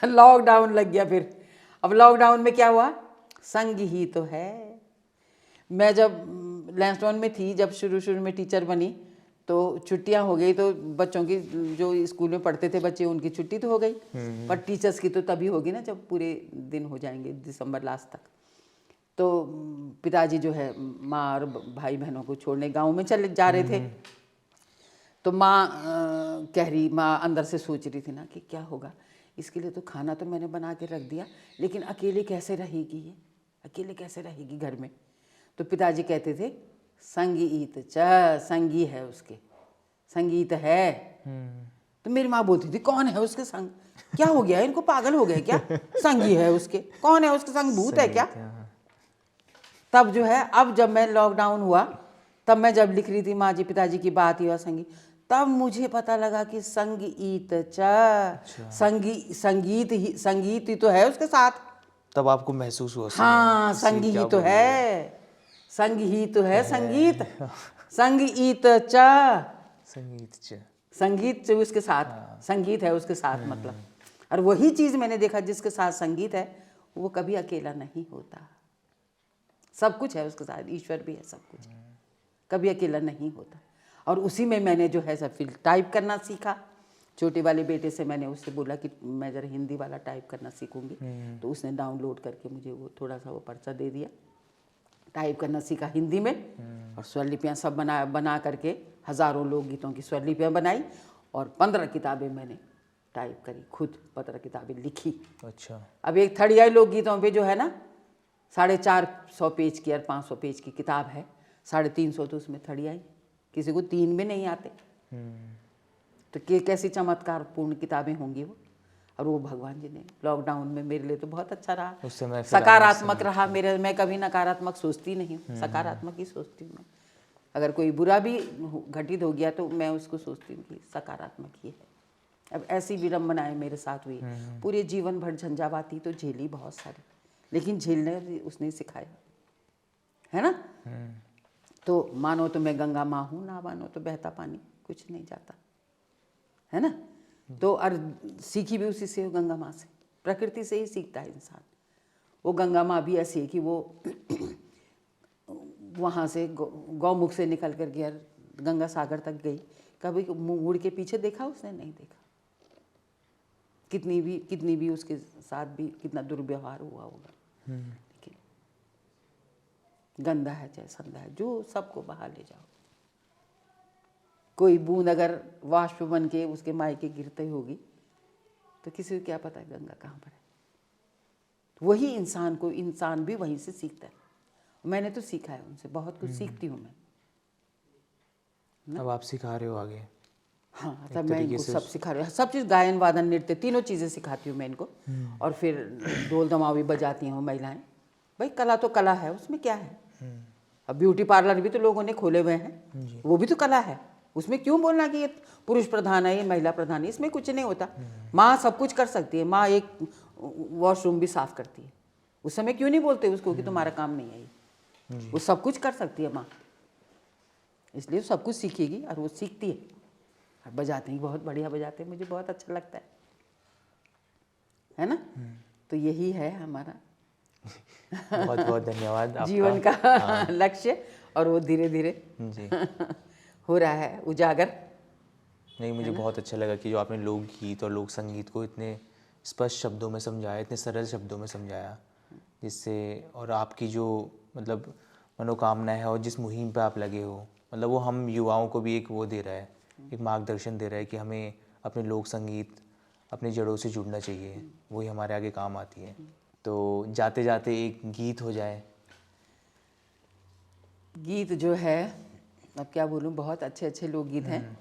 लॉकडाउन लग गया फिर। अब लॉकडाउन में क्या हुआ, संग ही तो है। मैं जब लैंसडाउन में थी, जब शुरू में टीचर बनी, तो छुट्टियां हो गई, तो बच्चों की जो स्कूल में पढ़ते थे बच्चे, उनकी छुट्टी तो हो गई, पर टीचर्स की तो तभी होगी ना जब पूरे दिन हो जाएंगे, दिसंबर लास्ट तक। तो पिताजी जो है माँ और भाई बहनों को छोड़ने गांव में चले जा रहे थे। तो माँ कह रही, माँ अंदर से सोच रही थी ना कि क्या होगा, इसके लिए तो खाना तो मैंने बना के रख दिया, लेकिन अकेले कैसे रहेगी ये, अकेले कैसे रहेगी घर में। तो पिताजी कहते थे संगीत संगी है उसके, संगीत है। तो मेरी माँ बोलती थी कौन है उसके संग, क्या हो गया इनको, पागल हो गए क्या, संगी है उसके, कौन है उसके संग, भूत है क्या। तब जो है, अब जब मैं लॉकडाउन हुआ, तब मैं जब लिख रही थी माँ जी पिताजी की बात ही और संगीत, तब मुझे पता लगा कि संगीत संगीत ही तो है उसके साथ। तब आपको महसूस हुआ? हाँ, संग ही तो है, संग ही तो है, संगीत संगीत संगीत उसके साथ, संगीत है उसके साथ मतलब। और वही चीज़ मैंने देखा, जिसके साथ संगीत है वो कभी अकेला नहीं होता, सब कुछ है उसके साथ, ईश्वर भी है, सब कुछ है, कभी अकेला नहीं होता। और उसी में मैंने जो है सब फिर टाइप करना सीखा। छोटे वाले बेटे से मैंने उससे बोला कि मैं ज़रा हिंदी वाला टाइप करना सीखूंगी, तो उसने डाउनलोड करके मुझे वो थोड़ा सा वो पर्चा दे दिया, टाइप करना सीखा हिंदी में। और स्वरलिपियाँ सब बना करके हज़ारों लोकगीतों की स्वरलिपियाँ बनाई, और 15 किताबें मैंने टाइप करी, खुद 15 किताबें लिखी। अच्छा, अब एक थड़ियाई लोकगीतों पे जो है ना 450 पेज की और 500 पेज की किताब है, 350 तो उसमें थड़ियाई, किसी को 3 भी नहीं आते। तो कैसी चमत्कारपूर्ण किताबें होंगी वो। और वो भगवान जी ने लॉकडाउन में मेरे लिए तो बहुत अच्छा रहा, उस समय सकारात्मक रहा मेरे। मैं कभी नकारात्मक सोचती नहीं हूँ, सकारात्मक ही सोचती हूँ मैं। अगर कोई बुरा भी घटित हो गया तो मैं उसको सोचती हूँ कि सकारात्मक ही है। अब ऐसी विडम्बनाएं मेरे साथ हुई, पूरे जीवन भर झंझावाती तो झेली बहुत सारी, लेकिन झेलने उसने सिखाया है ना। तो मानो तो मैं गंगा माँ हूँ, ना मानो तो बहता पानी, कुछ नहीं जाता है ना। तो और सीखी भी उसी से, गंगा माँ से, प्रकृति से ही सीखता है इंसान। वो गंगा माँ भी ऐसी है कि वो वहाँ से गौमुख से निकल कर के गंगा सागर तक गई, कभी मुड़ के पीछे देखा उसने, नहीं देखा। कितनी भी उसके साथ भी कितना दुर्व्यवहार हुआ होगा, लेकिन गंदा है चाहे संदा है, जो सबको बाहर ले जाओ। कोई बूंद अगर वाष्प बन के उसके मायके गिरती होगी तो किसी को क्या पता है गंगा कहाँ पर है। तो वही इंसान भी वहीं से सीखता है। मैंने तो सीखा है उनसे, बहुत कुछ सीखती हूँ मैं। अब आप सिखा रहे हो आगे। हाँ, तब मैं इनको सब सिखा रही हूँ, सब चीज़, गायन वादन नृत्य तीनों चीज़ें सिखाती हूँ मैं इनको। और फिर ढोल दमाव भी बजाती हूँ महिलाएं। भाई कला तो कला है, उसमें क्या है। अब ब्यूटी पार्लर भी तो लोगों ने खोले हुए हैं, वो भी तो कला है। उसमें क्यों बोलना कि ये पुरुष प्रधान है, ये महिला प्रधान है, इसमें कुछ नहीं होता। माँ सब कुछ कर सकती है, माँ एक वॉशरूम भी साफ करती है, उस समय क्यों नहीं बोलते उसको कि तुम्हारा काम नहीं है ये। वो सब कुछ कर सकती है माँ, इसलिए सब कुछ सीखेगी और वो सीखती है। और बजाते हैं, बहुत बढ़िया बजाते हैं, मुझे बहुत अच्छा लगता है ना। तो यही है हमारा बहुत बहुत धन्यवाद आपका। जीवन का लक्ष्य, और वो धीरे धीरे जी हो रहा है उजागर। नहीं, मुझे बहुत अच्छा लगा कि जो आपने लोकगीत और लोक संगीत को इतने स्पष्ट शब्दों में समझाया, इतने सरल शब्दों में समझाया, जिससे और आपकी जो मतलब मनोकामना है और जिस मुहिम पे आप लगे हो, मतलब वो हम युवाओं को भी एक वो दे रहा है, एक मार्गदर्शन दे रहा है कि हमें अपने लोक संगीत, अपनी जड़ों से जुड़ना चाहिए, वही हमारे आगे काम आती है। तो जाते जाते एक गीत हो जाए। गीत जो है, अब क्या बोलूँ, बहुत अच्छे अच्छे लोकगीत हैं।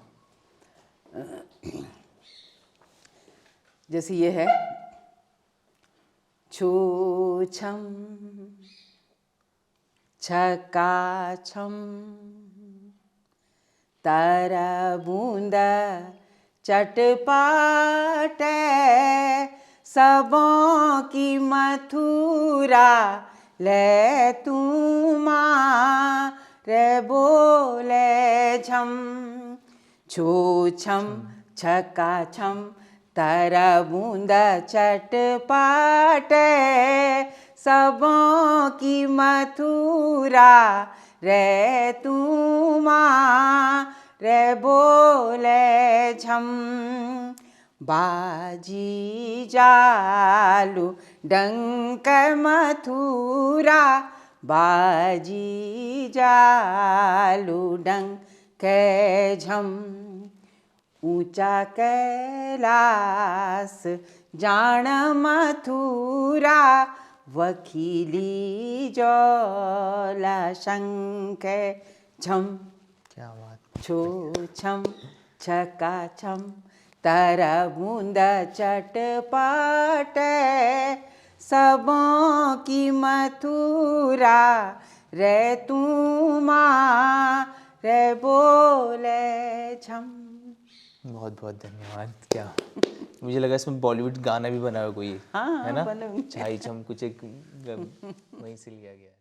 जैसे ये है, छो छम छकाछम तारा बूंदा चटपट सबों की मथुरा ले तुमा रे बोले झम। छो छम छका छम तारा बूंदा चटपट सबों की मथुरा रे तुमा रे बोले झम। बाजी जालू डंक मथुरा, बाजी जालू डंक झम। ऊंचा कैलास जान मथुरा, वकीली जोला शंख झम। क्या बात। छो छम छका छम तारा बूंदा चटपट सबों की मथुरा रे तुमा रे बोले झम। बहुत बहुत धन्यवाद। क्या मुझे लगा इसमें बॉलीवुड गाना भी बना हुआ कोई, हाँ, है ना। बना हुआ। छाई छम कुछ एक वहीं से लिया गया है।